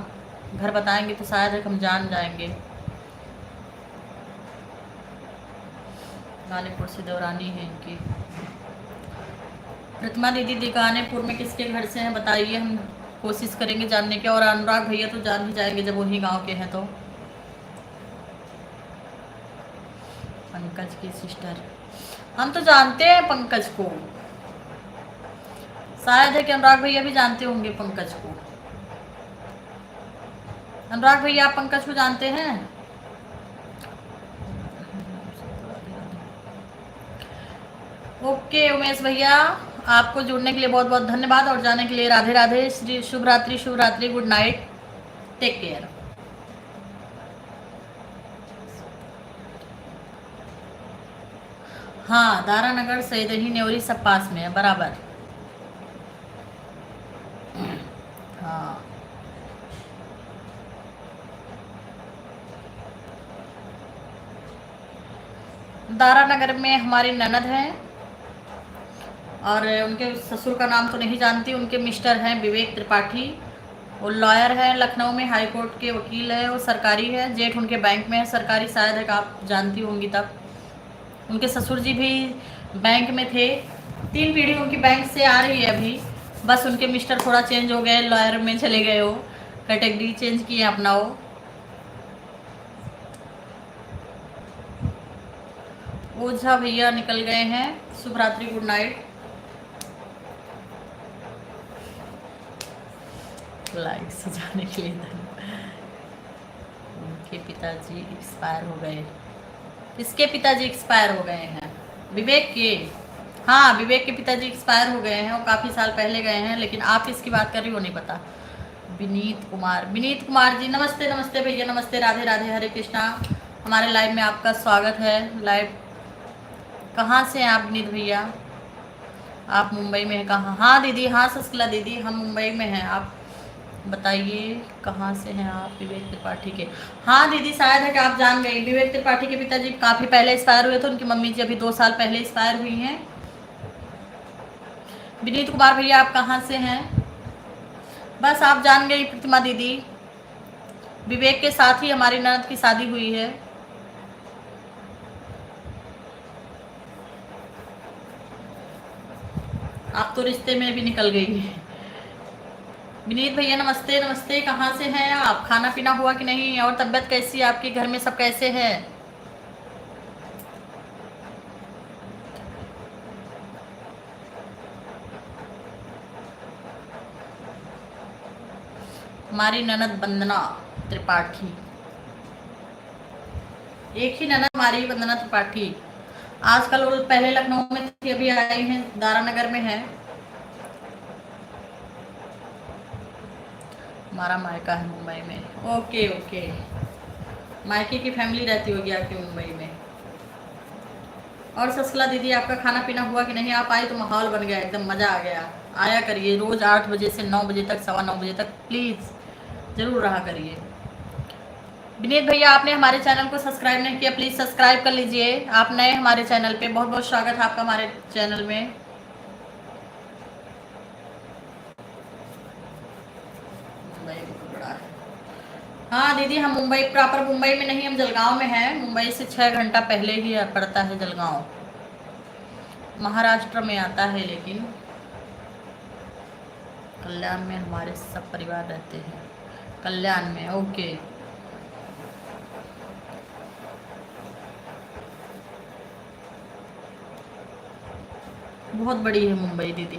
घर बताएंगे तो शायद है हम जान जाएंगे। गानेपुर से देवरानी है इनकी। प्रतिमा दीदी गानेपुर में किसके घर से हैं बताइए, हम कोशिश करेंगे जानने की। और अनुराग भैया तो जान ही जाएंगे जब वही गांव के हैं तो। पंकज की सिस्टर, हम तो जानते हैं पंकज को। शायद है कि अनुराग भैया भी जानते होंगे पंकज को। अनुराग भैया, आप पंकज को जानते हैं? ओके उमेश भैया, आपको जुड़ने के लिए बहुत बहुत धन्यवाद और जाने के लिए राधे राधे। श्री शुभ रात्रि, शुभ रात्रि, गुड नाइट, टेक केयर। हाँ, दारानगर, सईदही, नेवरी सब पास में है, बराबर। हाँ, दारानगर में हमारी ननद है और उनके ससुर का नाम तो नहीं जानती। उनके मिस्टर हैं विवेक त्रिपाठी, वो लॉयर है, लखनऊ में हाई कोर्ट के वकील है, वो सरकारी है। जेठ उनके बैंक में है सरकारी, शायद है कि आप जानती होंगी तब। उनके ससुर जी भी बैंक में थे। 3 पीढ़ी उनकी बैंक से आ रही है अभी। बस उनके मिस्टर थोड़ा चेंज हो गए, लॉयर में चले गए, वो कैटेगरी चेंज किए अपना। वो ओझा भैया निकल गए हैं। शुभ रात्रि, गुड नाइट। लाइक सजाने के लिए उनके पिताजी एक्सपायर हो गए। किसके पिताजी एक्सपायर हो गए हैं? विवेक के। हाँ, विवेक के पिताजी एक्सपायर हो गए हैं, वो काफ़ी साल पहले गए हैं। लेकिन आप किसकी बात कर रही हो नहीं पता। विनीत कुमार, विनीत कुमार जी नमस्ते। नमस्ते भैया, नमस्ते, राधे राधे, हरे कृष्णा। हमारे लाइव में आपका स्वागत है। लाइव कहाँ से हैं आप विनीत भैया? आप मुंबई में हैं? कहाँ? हाँ दीदी, हाँ सस्कला दीदी, हम मुंबई में हैं। आप बताइए कहाँ से हैं आप? विवेक त्रिपाठी के। हाँ दीदी, शायद है कि आप जान गई। विवेक त्रिपाठी के पिताजी काफ़ी पहले एक्सपायर हुए थे। उनकी मम्मी जी अभी 2 साल पहले एक्सपायर हुई हैं। विनीत कुमार भैया, आप कहाँ से हैं? बस आप जान गई प्रतिमा दीदी। विवेक के साथ ही हमारी ननद की शादी हुई है। आप तो रिश्ते में भी निकल गई हैं। विनीत भैया नमस्ते। नमस्ते, कहाँ से हैं आप? खाना पीना हुआ कि नहीं? और तबीयत कैसी है आपकी? घर में सब कैसे हैं? हमारी ननद वंदना त्रिपाठी, एक ही ननद हमारी वंदना त्रिपाठी। आजकल वो पहले लखनऊ में थी, अभी आई हैं, दारानगर में है। हमारा मायका है मुंबई में। ओके ओके, मायके की फैमिली रहती होगी आपकी मुंबई में। और ससला दीदी, आपका खाना पीना हुआ कि नहीं? आप आई तो माहौल बन गया, एकदम मज़ा आ गया। आया करिए रोज़ 8 बजे से 9 बजे तक, 9:15 बजे तक, प्लीज़ ज़रूर रहा करिए। विनीत भैया, आपने हमारे चैनल को सब्सक्राइब नहीं किया, प्लीज सब्सक्राइब कर लीजिए। आप नए हमारे चैनल पे, बहुत बहुत स्वागत है आपका हमारे चैनल में। मुंबई बहुत बड़ा है। हाँ दीदी, हम मुंबई प्रॉपर मुंबई में नहीं, हम जलगांव में हैं। मुंबई से 6 घंटा पहले ही पड़ता है जलगांव, महाराष्ट्र में आता है। लेकिन कल्याण में हमारे सब परिवार रहते हैं। कल्याण में, ओके। बहुत बड़ी है मुंबई दीदी।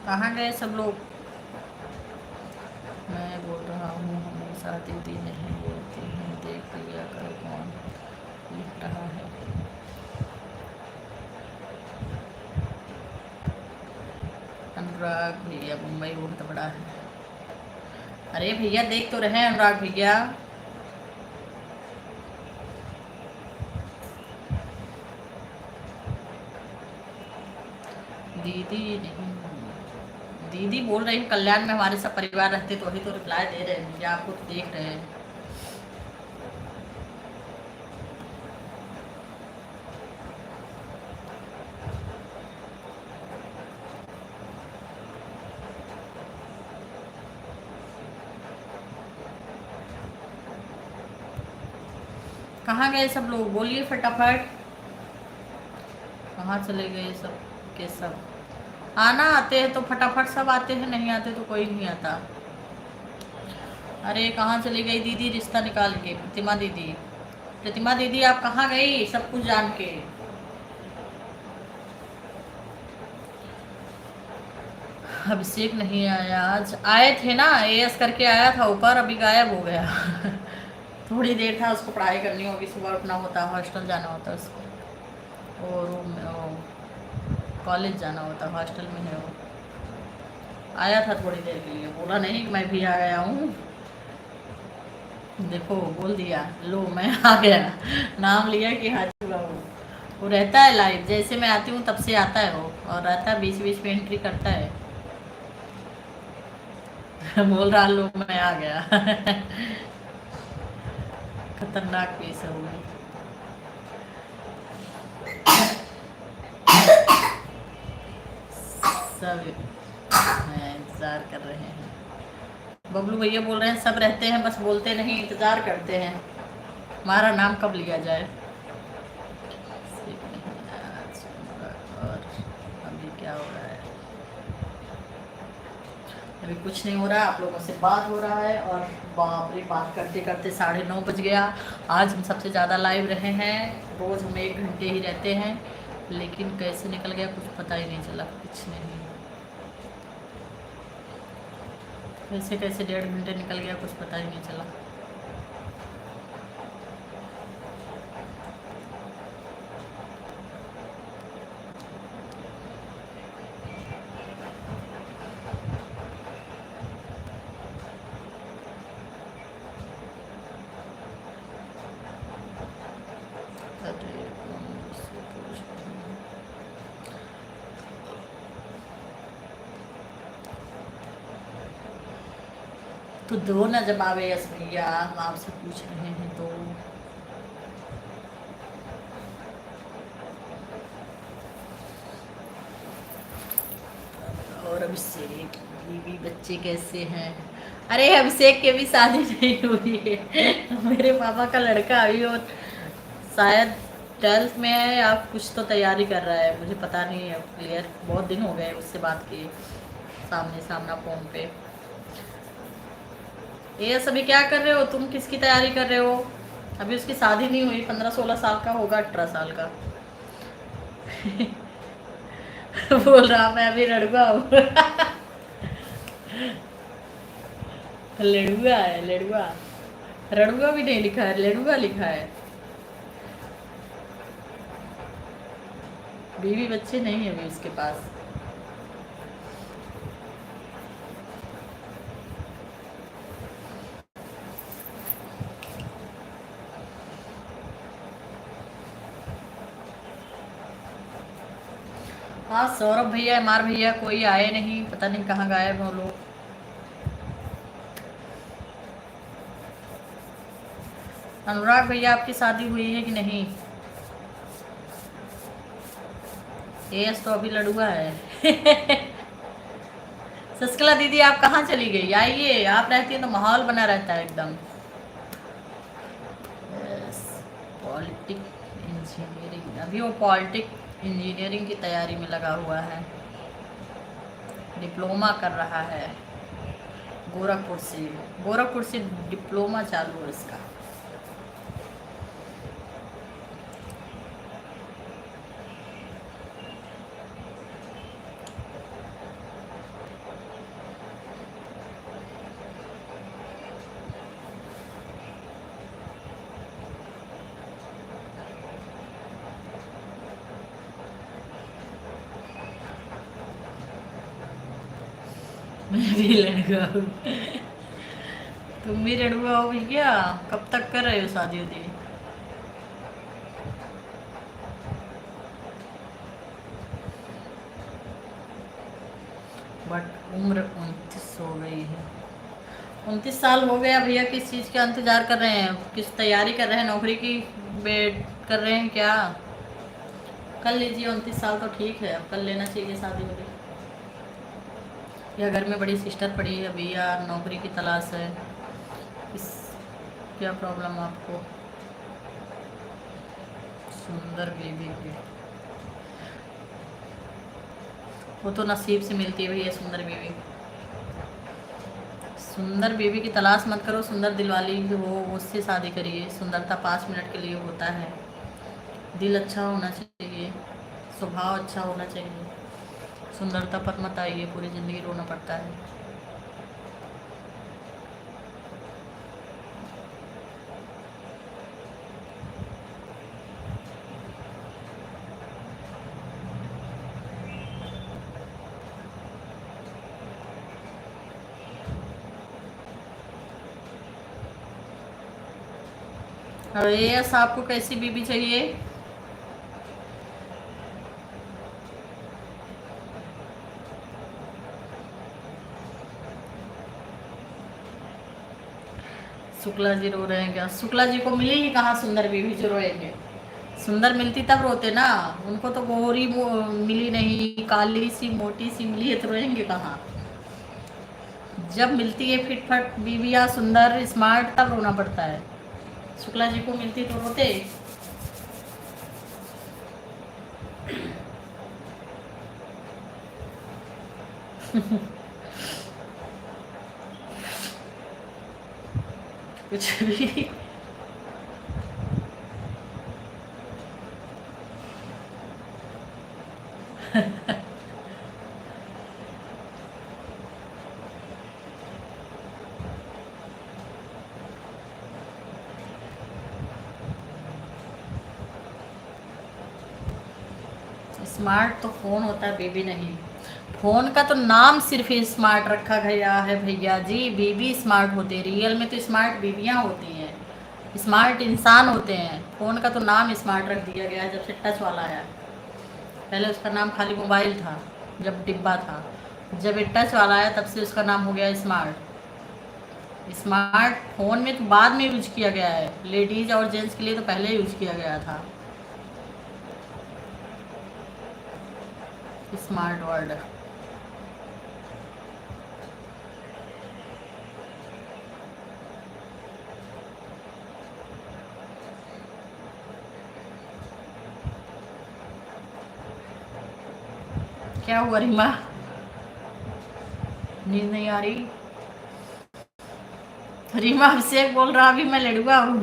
कहाँ गए सब लोग? मैं बोल रहा हूँ, हमेशा दीदी नहीं बोलती हैं, देख लिया कर कौन लिख रहा है। अनुराग भैया, मुंबई बहुत बड़ा है। अरे भैया देख तो रहे हैं अनुराग भैया। दीदी नहीं, दीदी बोल रही है कल्याण में हमारे सब परिवार रहते, तो वही तो रिप्लाई दे रहे हैं भैया, आपको तो देख रहे हैं। कहाँ गए सब लोग, बोलिए फटाफट। कहाँ चले गए सब के सब? आना आते हैं तो फटाफट सब आते हैं, नहीं आते तो कोई नहीं आता। अरे कहाँ चली गई दीदी रिश्ता निकाल के? प्रतिमा दीदी, प्रतिमा दीदी आप कहाँ गई सब कुछ जान के? अभिषेक नहीं आया आज? आए थे ना, एएस करके आया था ऊपर, अभी गायब हो गया। थोड़ी देर था, उसको पढ़ाई करनी होगी, सुबह उठना होता है, हॉस्टल जाना होता है उसको, और रूम में कॉलेज जाना होता, हॉस्टल में है वो। आया था थोड़ी देर के लिए, बोला नहीं कि मैं भी आ गया हूँ। देखो बोल दिया, लो मैं आ गया, नाम लिया कि हाँ चुका हूँ। वो रहता है लाइव, जैसे मैं आती हूँ तब से आता है वो, और रहता है बीच बीच में एंट्री करता है। बोल रहा लो मैं आ गया। खतरनाक पीस है वो। सब इंतजार कर रहे हैं। बबलू भैया बोल रहे हैं सब रहते हैं, बस बोलते नहीं, इंतजार करते हैं हमारा नाम कब लिया जाए। और अभी क्या हो रहा है? अभी कुछ नहीं हो रहा, आप लोगों से बात हो रहा है। और बाप रे, बात करते करते 9:30 बज गया। आज हम सबसे ज़्यादा लाइव रहे हैं, रोज़ हम 1 घंटे ही रहते हैं, लेकिन कैसे निकल गया कुछ पता ही नहीं चला, कुछ नहीं। कैसे कैसे 1.5 घंटे निकल गया कुछ पता ही नहीं चला। तो दो ना जवाब यस भैया, हम आपसे पूछ रहे हैं तो। और अभिषेक, बीवी बच्चे कैसे हैं? अरे अभिषेक के भी शादी नहीं हुई है। मेरे पापा का लड़का अभी वो शायद 12th में है या कुछ तो तैयारी कर रहा है, मुझे पता नहीं है क्लियर, बहुत दिन हो गए उससे बात किए सामने सामना फोन पे। ये सभी क्या कर रहे हो तुम, किसकी तैयारी कर रहे हो? अभी उसकी शादी नहीं हुई, 15-16 साल का होगा, 18 साल का। बोल रहा मैं अभी लड़ुआ हूँ। लड़ुआ है, लड़ुआ। रड़ुआ भी नहीं लिखा है, लड़ुआ लिखा है। बीवी बच्चे नहीं है अभी उसके पास। हाँ सौरभ भैया, एमआर भैया कोई आए नहीं, पता नहीं कहाँ गायब हो लोग। अनुराग भैया आपकी शादी हुई है कि नहीं? एस तो अभी लड़ुआ है। शशिकला दीदी आप कहाँ चली गई? आइए, आप रहती है तो माहौल बना रहता है एकदम। पॉलिटिक इंजीनियरिंग, अभी वो पॉलिटिक इंजीनियरिंग की तैयारी में लगा हुआ है, डिप्लोमा कर रहा है गोरखपुर से डिप्लोमा चालू है इसका। मैं भी लड़का हूँ। तुम भी लड़ुआ हो भैया? कब तक कर रहे हो शादी उदी? बट उम्र 29 हो गई है। 29 साल हो गया भैया, किस चीज़ का इंतजार कर रहे हैं? किस तैयारी कर रहे हैं? नौकरी की वेट कर रहे हैं क्या? कर लीजिए, 29 साल तो ठीक है, अब कर लेना चाहिए शादी वादी। या घर में बड़ी सिस्टर पड़ी है भैया, नौकरी की तलाश है, इस क्या प्रॉब्लम आपको? सुंदर बेबी की वो तो नसीब से मिलती है भैया सुंदर बेबी। सुंदर बेबी की तलाश मत करो, सुंदर दिलवाली हो उससे शादी करिए। सुंदरता 5 मिनट के लिए होता है, दिल अच्छा होना चाहिए, स्वभाव अच्छा होना चाहिए। सुंदरता पर मत आइए, पूरी ज़िंदगी रोना पड़ता है। और यस आपको कैसी बीबी चाहिए? शुक्ला जी रो रहे हैं क्या? शुक्ला जी को मिली ही कहाँ सुंदर बीबी जो रोएंगे? सुंदर मिलती तब रोते ना, उनको तो गोरी मिली नहीं, काली सी मोटी सी मिली है तो रोएंगे कहाँ? जब मिलती है फिटफट बीबिया सुंदर स्मार्ट तब रोना पड़ता है। शुक्ला जी को मिलती तो रोते। कुछ भी। स्मार्ट तो फ़ोन होता है, बेबी नहीं। फ़ोन का तो नाम सिर्फ स्मार्ट रखा गया है भैया जी, बेबी स्मार्ट होते हैं, रियल में तो स्मार्ट बीबियाँ होती हैं, स्मार्ट इंसान होते हैं। फ़ोन का तो नाम स्मार्ट रख दिया गया है जब से टच वाला आया। पहले उसका नाम खाली मोबाइल था, जब डिब्बा था। जब ये टच वाला आया तब से उसका नाम हो गया स्मार्ट। स्मार्ट फ़ोन में तो बाद में यूज किया गया है, लेडीज़ और जेंट्स के लिए तो पहले यूज किया गया था स्मार्ट वर्ड। क्या हुआ रीमा, नींद नहीं आ रही? रीमा अभिषेक बोल रहा अभी मैं लड़ुआ हूँ।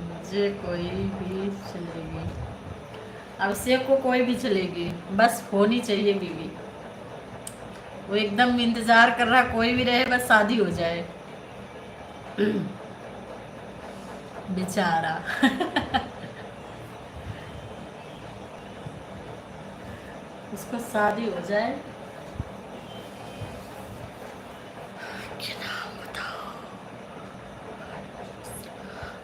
मुझे कोई भी चलेगी, अभिषेक को कोई भी चलेगी, बस होनी चाहिए बीवी। वो एकदम इंतजार कर रहा कोई भी रहे, बस शादी हो जाए। बेचारा। उसको शादी हो जाए। क्या नाम बताओ?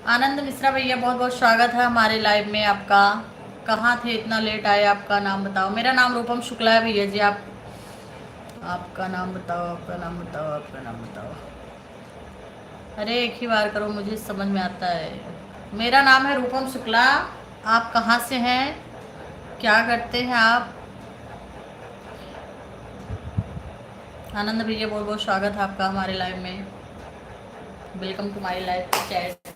आनंद मिश्रा भैया बहुत बहुत स्वागत है हमारे लाइव में आपका। कहाँ थे इतना लेट आए, आपका नाम बताओ। मेरा नाम रूपम शुक्ला है भैया जी। आपका नाम बताओ, आपका नाम बताओ, आपका नाम बताओ। अरे एक ही बार करो, मुझे समझ में आता है। मेरा नाम है रूपम शुक्ला। आप कहाँ से हैं, क्या करते हैं आप? आनंद भैया बहुत बहुत स्वागत है आपका हमारे लाइव में। Welcome to my live chat.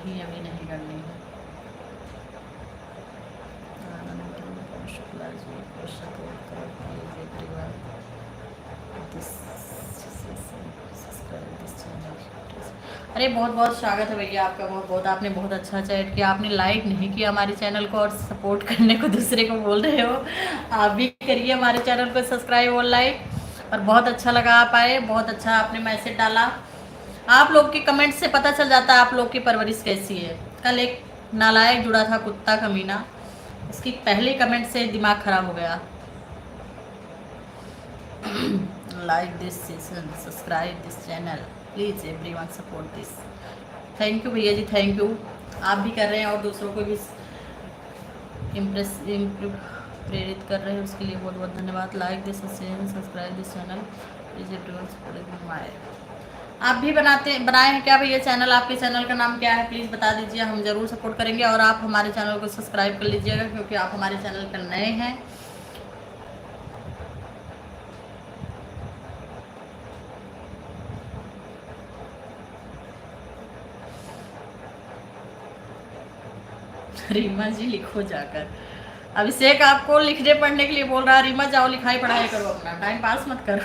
नहीं अभी नहीं करनी है। आनंद शुक्ला जी को सपोर्ट करो प्लीज एवरीवन। अरे बहुत बहुत स्वागत है भैया आपका। बहुत बहुत आपने बहुत अच्छा चैट किया। आपने लाइक नहीं किया हमारे चैनल को और सपोर्ट करने को दूसरे को बोल रहे हो। आप भी करिए हमारे चैनल को सब्सक्राइब और लाइक। और बहुत अच्छा लगा आप आए, बहुत अच्छा आपने मैसेज डाला। आप लोग के कमेंट से पता चल जाता है आप लोग की परवरिश कैसी है। कल एक नालायक जुड़ा था कुत्ता कमीना, इसकी पहले कमेंट से दिमाग खराब हो गया। Like this session, subscribe this channel please everyone, support this. Thank you भैया जी, थैंक यू। आप भी कर रहे हैं और दूसरों को भी प्रेरित कर रहे हैं, उसके लिए बहुत बहुत धन्यवाद। Like this session, subscribe this channel please everyone, support my. आप भी बनाए हैं क्या भैया चैनल? आपके चैनल का नाम क्या है प्लीज़ बता दीजिए, हम ज़रूर सपोर्ट करेंगे। और आप हमारे चैनल को सब्सक्राइब कर लीजिएगा क्योंकि आप हमारे चैनल पर नए हैं। रीमा जी लिखो जाकर। अभिषेक आपको लिखने पढ़ने के लिए बोल रहा है। रीमा जाओ लिखाई पढ़ाई करो, अपना टाइम पास मत करो।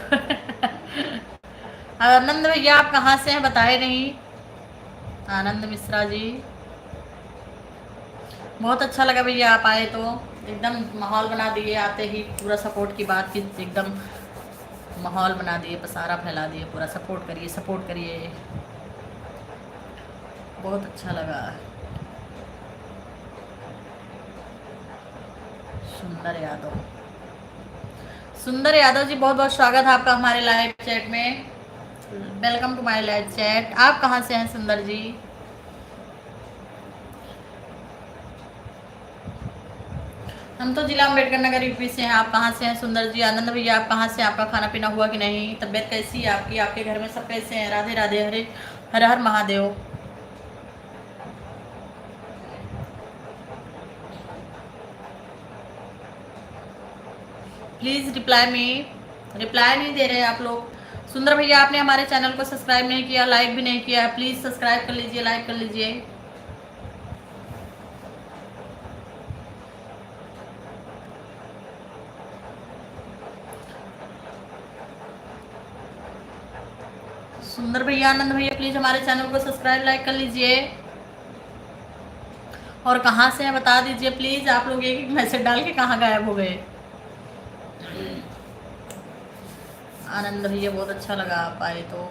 आनंद भैया आप कहाँ से हैं बताए नहीं। आनंद मिश्रा जी बहुत अच्छा लगा भैया आप आए तो एकदम माहौल बना दिए। आते ही पूरा सपोर्ट की बात की, एकदम माहौल बना दिए, पसारा फैला दिए पूरा। सपोर्ट करिए, सपोर्ट करिए। बहुत अच्छा लगा। सुंदर यादव जी बहुत बहुत स्वागत है आपका हमारे लाइव चैट में। Welcome to my live chat. आप कहाँ से हैं सुंदर जी? हम तो जिला अम्बेडकर नगर यूपी से हैं। आप कहाँ से हैं सुंदर जी? आनंद भैया आप कहाँ से? आपका खाना पीना हुआ कि नहीं? तबीयत कैसी है आपकी? आपके घर में सब कैसे हैं? राधे राधे, हरे हर हर Mahadev. Please reply me. Reply नहीं दे रहे आप लोग। सुंदर भैया आपने हमारे चैनल को सब्सक्राइब नहीं किया, लाइक भी नहीं किया है, प्लीज सब्सक्राइब कर लीजिए, लाइक कर लीजिए। सुंदर भैया, आनंद भैया प्लीज हमारे चैनल को सब्सक्राइब लाइक कर लीजिए। और कहाँ से हैं बता दीजिए प्लीज। आप लोग एक एक मैसेज डाल के कहाँ गायब हो गए। आनंद भैया बहुत अच्छा लगा आप आए तो,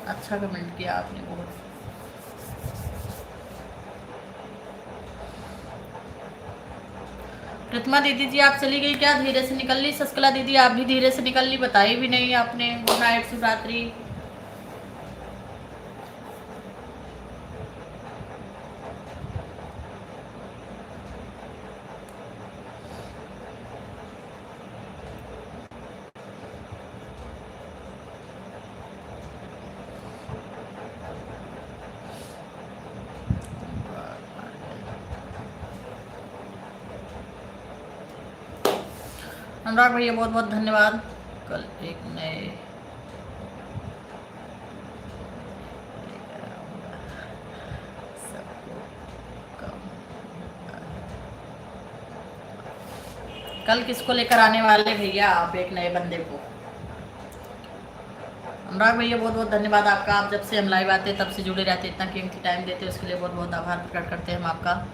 अच्छा कमेंट किया आपने बहुत। प्रतिमा दीदी जी आप चली गई क्या? धीरे से निकल ली। शशकला दीदी आप भी धीरे से निकल ली, बताई भी नहीं आपने। Good night, Shivratri. अनुराग भैया बहुत बहुत धन्यवाद। कल एक नए कल किसको लेकर आने वाले भैया आप? एक नए बंदे को। अनुराग भैया बहुत बहुत धन्यवाद आपका। आप जब से हम लाइव आते तब से जुड़े रहते, इतना कीमती टाइम देते, उसके लिए बहुत बहुत आभार प्रकट करते हैं हम आपका।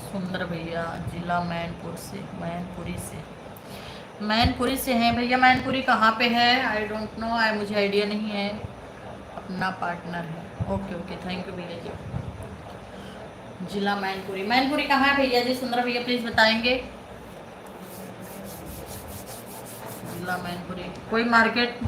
सुंदर भैया जिला मैनपुरी से हैं भैया। मैनपुरी कहाँ पे है? आई डोंट नो, मुझे आइडिया नहीं है। अपना पार्टनर है। ओके ओके, थैंक यू भैया जी। जिला मैनपुरी, मैनपुरी कहाँ है भैया जी? सुंदर भैया प्लीज बताएंगे। जिला मैनपुरी कोई मार्केट?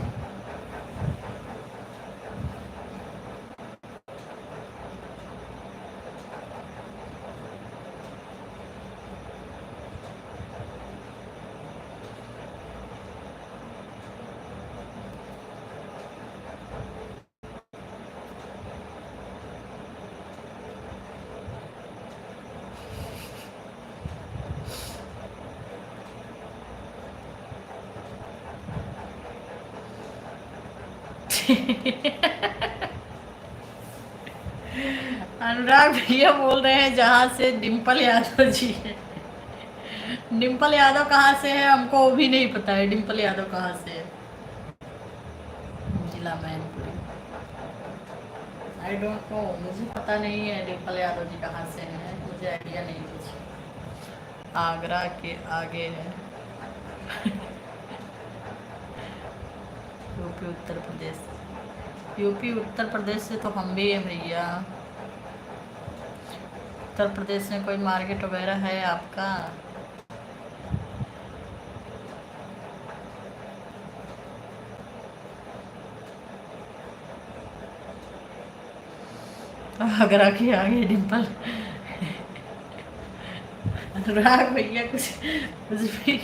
अनुराग भैया बोल रहे हैं जहाँ से डिम्पल यादव जी है। डिम्पल यादव कहाँ से है हमको वो भी नहीं पता है। डिम्पल यादव कहाँ से है? जिला मैनपुरी, आई डोंट नो, मुझे पता नहीं है डिम्पल यादव जी कहाँ से हैं, मुझे आइडिया नहीं कुछ। आगरा के आगे है। यूपी उत्तर प्रदेश, यूपी उत्तर प्रदेश से तो हम भी हैं भैया। उत्तर प्रदेश में कोई मार्केट वगैरह है आपका? आगरा के आगे डिम्पल। अनुराग भैया कुछ कुछ भी।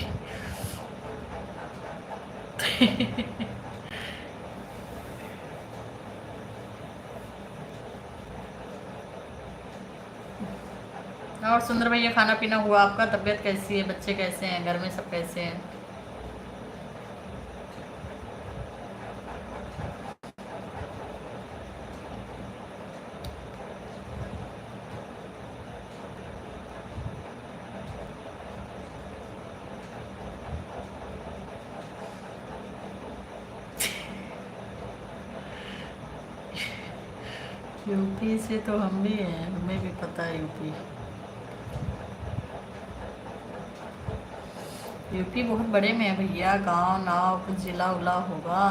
और सुंदर भैया खाना पीना हुआ आपका? तबीयत कैसी है? बच्चे कैसे हैं? घर में सब कैसे हैं? यूपी से तो हम भी हैं, हमें भी पता है यूपी। यूपी बहुत बड़े में है भैया, गांव नाव कुछ जिला उला होगा।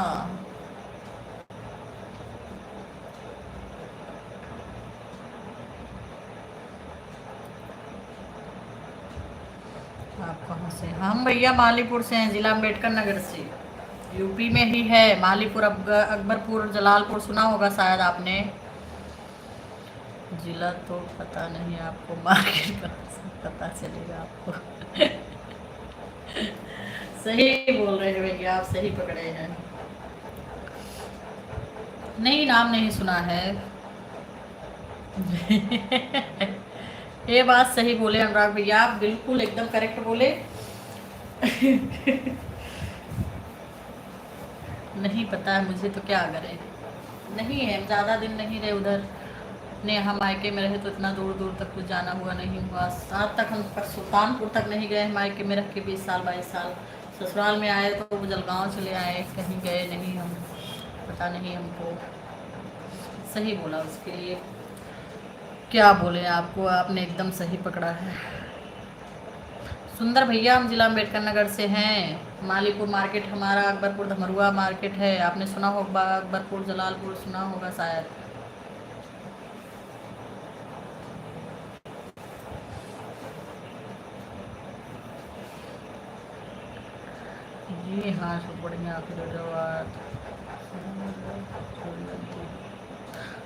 आप कहाँ से? हम भैया मालीपुर से हैं, जिला अम्बेडकर नगर से। यूपी में ही है मालीपुर, अकबरपुर, जलालपुर सुना होगा शायद आपने। जिला तो पता नहीं आपको, मार्केट का पता चलेगा आपको। सही बोल रहे हैं भैया आप, सही पकड़े हैं। नहीं, नाम नहीं सुना है। ये बात सही बोले अनुराग भैया आप, बिल्कुल एकदम करेक्ट बोले। नहीं पता है मुझे, तो क्या करें। नहीं है, ज़्यादा दिन नहीं रहे उधर ने, हम मायके में रहे तो इतना दूर दूर तक कुछ जाना हुआ नहीं हुआ। आज तक हम सुल्तानपुर तक नहीं गए, मायके में रह के 20 साल 22 साल। ससुराल में आए तो जलगांव चले आए, कहीं गए नहीं हम, पता नहीं हमको। सही बोला, उसके लिए क्या बोले आपको, आपने एकदम सही पकड़ा है। सुंदर भैया हम जिला अम्बेडकर नगर से हैं। मालीपुर मार्केट हमारा, अकबरपुर धमरुआ मार्केट है, आपने सुना होगा। अकबरपुर जलालपुर सुना होगा शायद। जी हाँ, सब बढ़िया। फिरोजाबाद,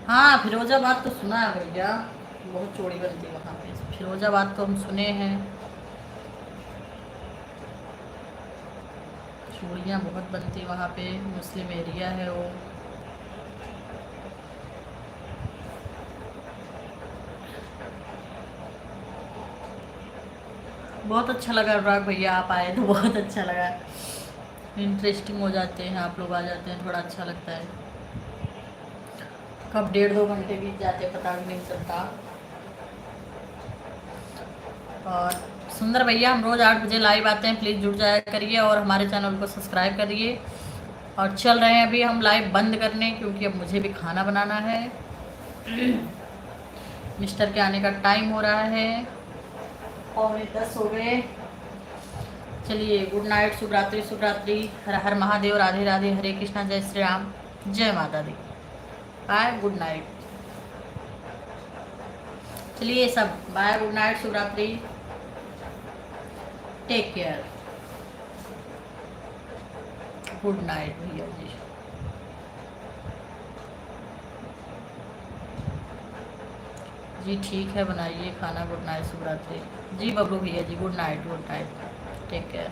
हाँ फिरोजाबाद तो सुना है भैया, बहुत चोरी बनती है वहाँ पे। फिरोजाबाद तो हम सुने हैं, चूड़ियाँ बहुत बनती वहाँ पे, मुस्लिम एरिया है वो। बहुत अच्छा लगा अनुराग भैया आप आए तो, बहुत अच्छा लगा। इंटरेस्टिंग हो जाते हैं आप लोग, आ जाते हैं, थोड़ा अच्छा लगता है। कब 1.5-2 घंटे बीत जाते पता भी नहीं चलता। और सुंदर भैया हम रोज़ 8 बजे लाइव आते हैं, प्लीज़ जुड़ जाया करिए और हमारे चैनल को सब्सक्राइब करिए। और चल रहे हैं अभी हम लाइव बंद करने, क्योंकि अब मुझे भी खाना बनाना है। मिस्टर के आने का टाइम हो रहा है, 9:45 हो गए। चलिए, गुड नाइट, शुभ रात्रि, शुभ रात्रि। हर हर महादेव, राधे राधे, हरे कृष्णा, जय श्री राम, जय माता दी। Bye, good night. चलिए सब bye, good night, Shivratri, take care, good night भैया जी। जी ठीक है, बनाइए खाना, गुड नाइट शिवरात्रि। जी बबलू भैया जी, गुड नाइट, टेक केयर।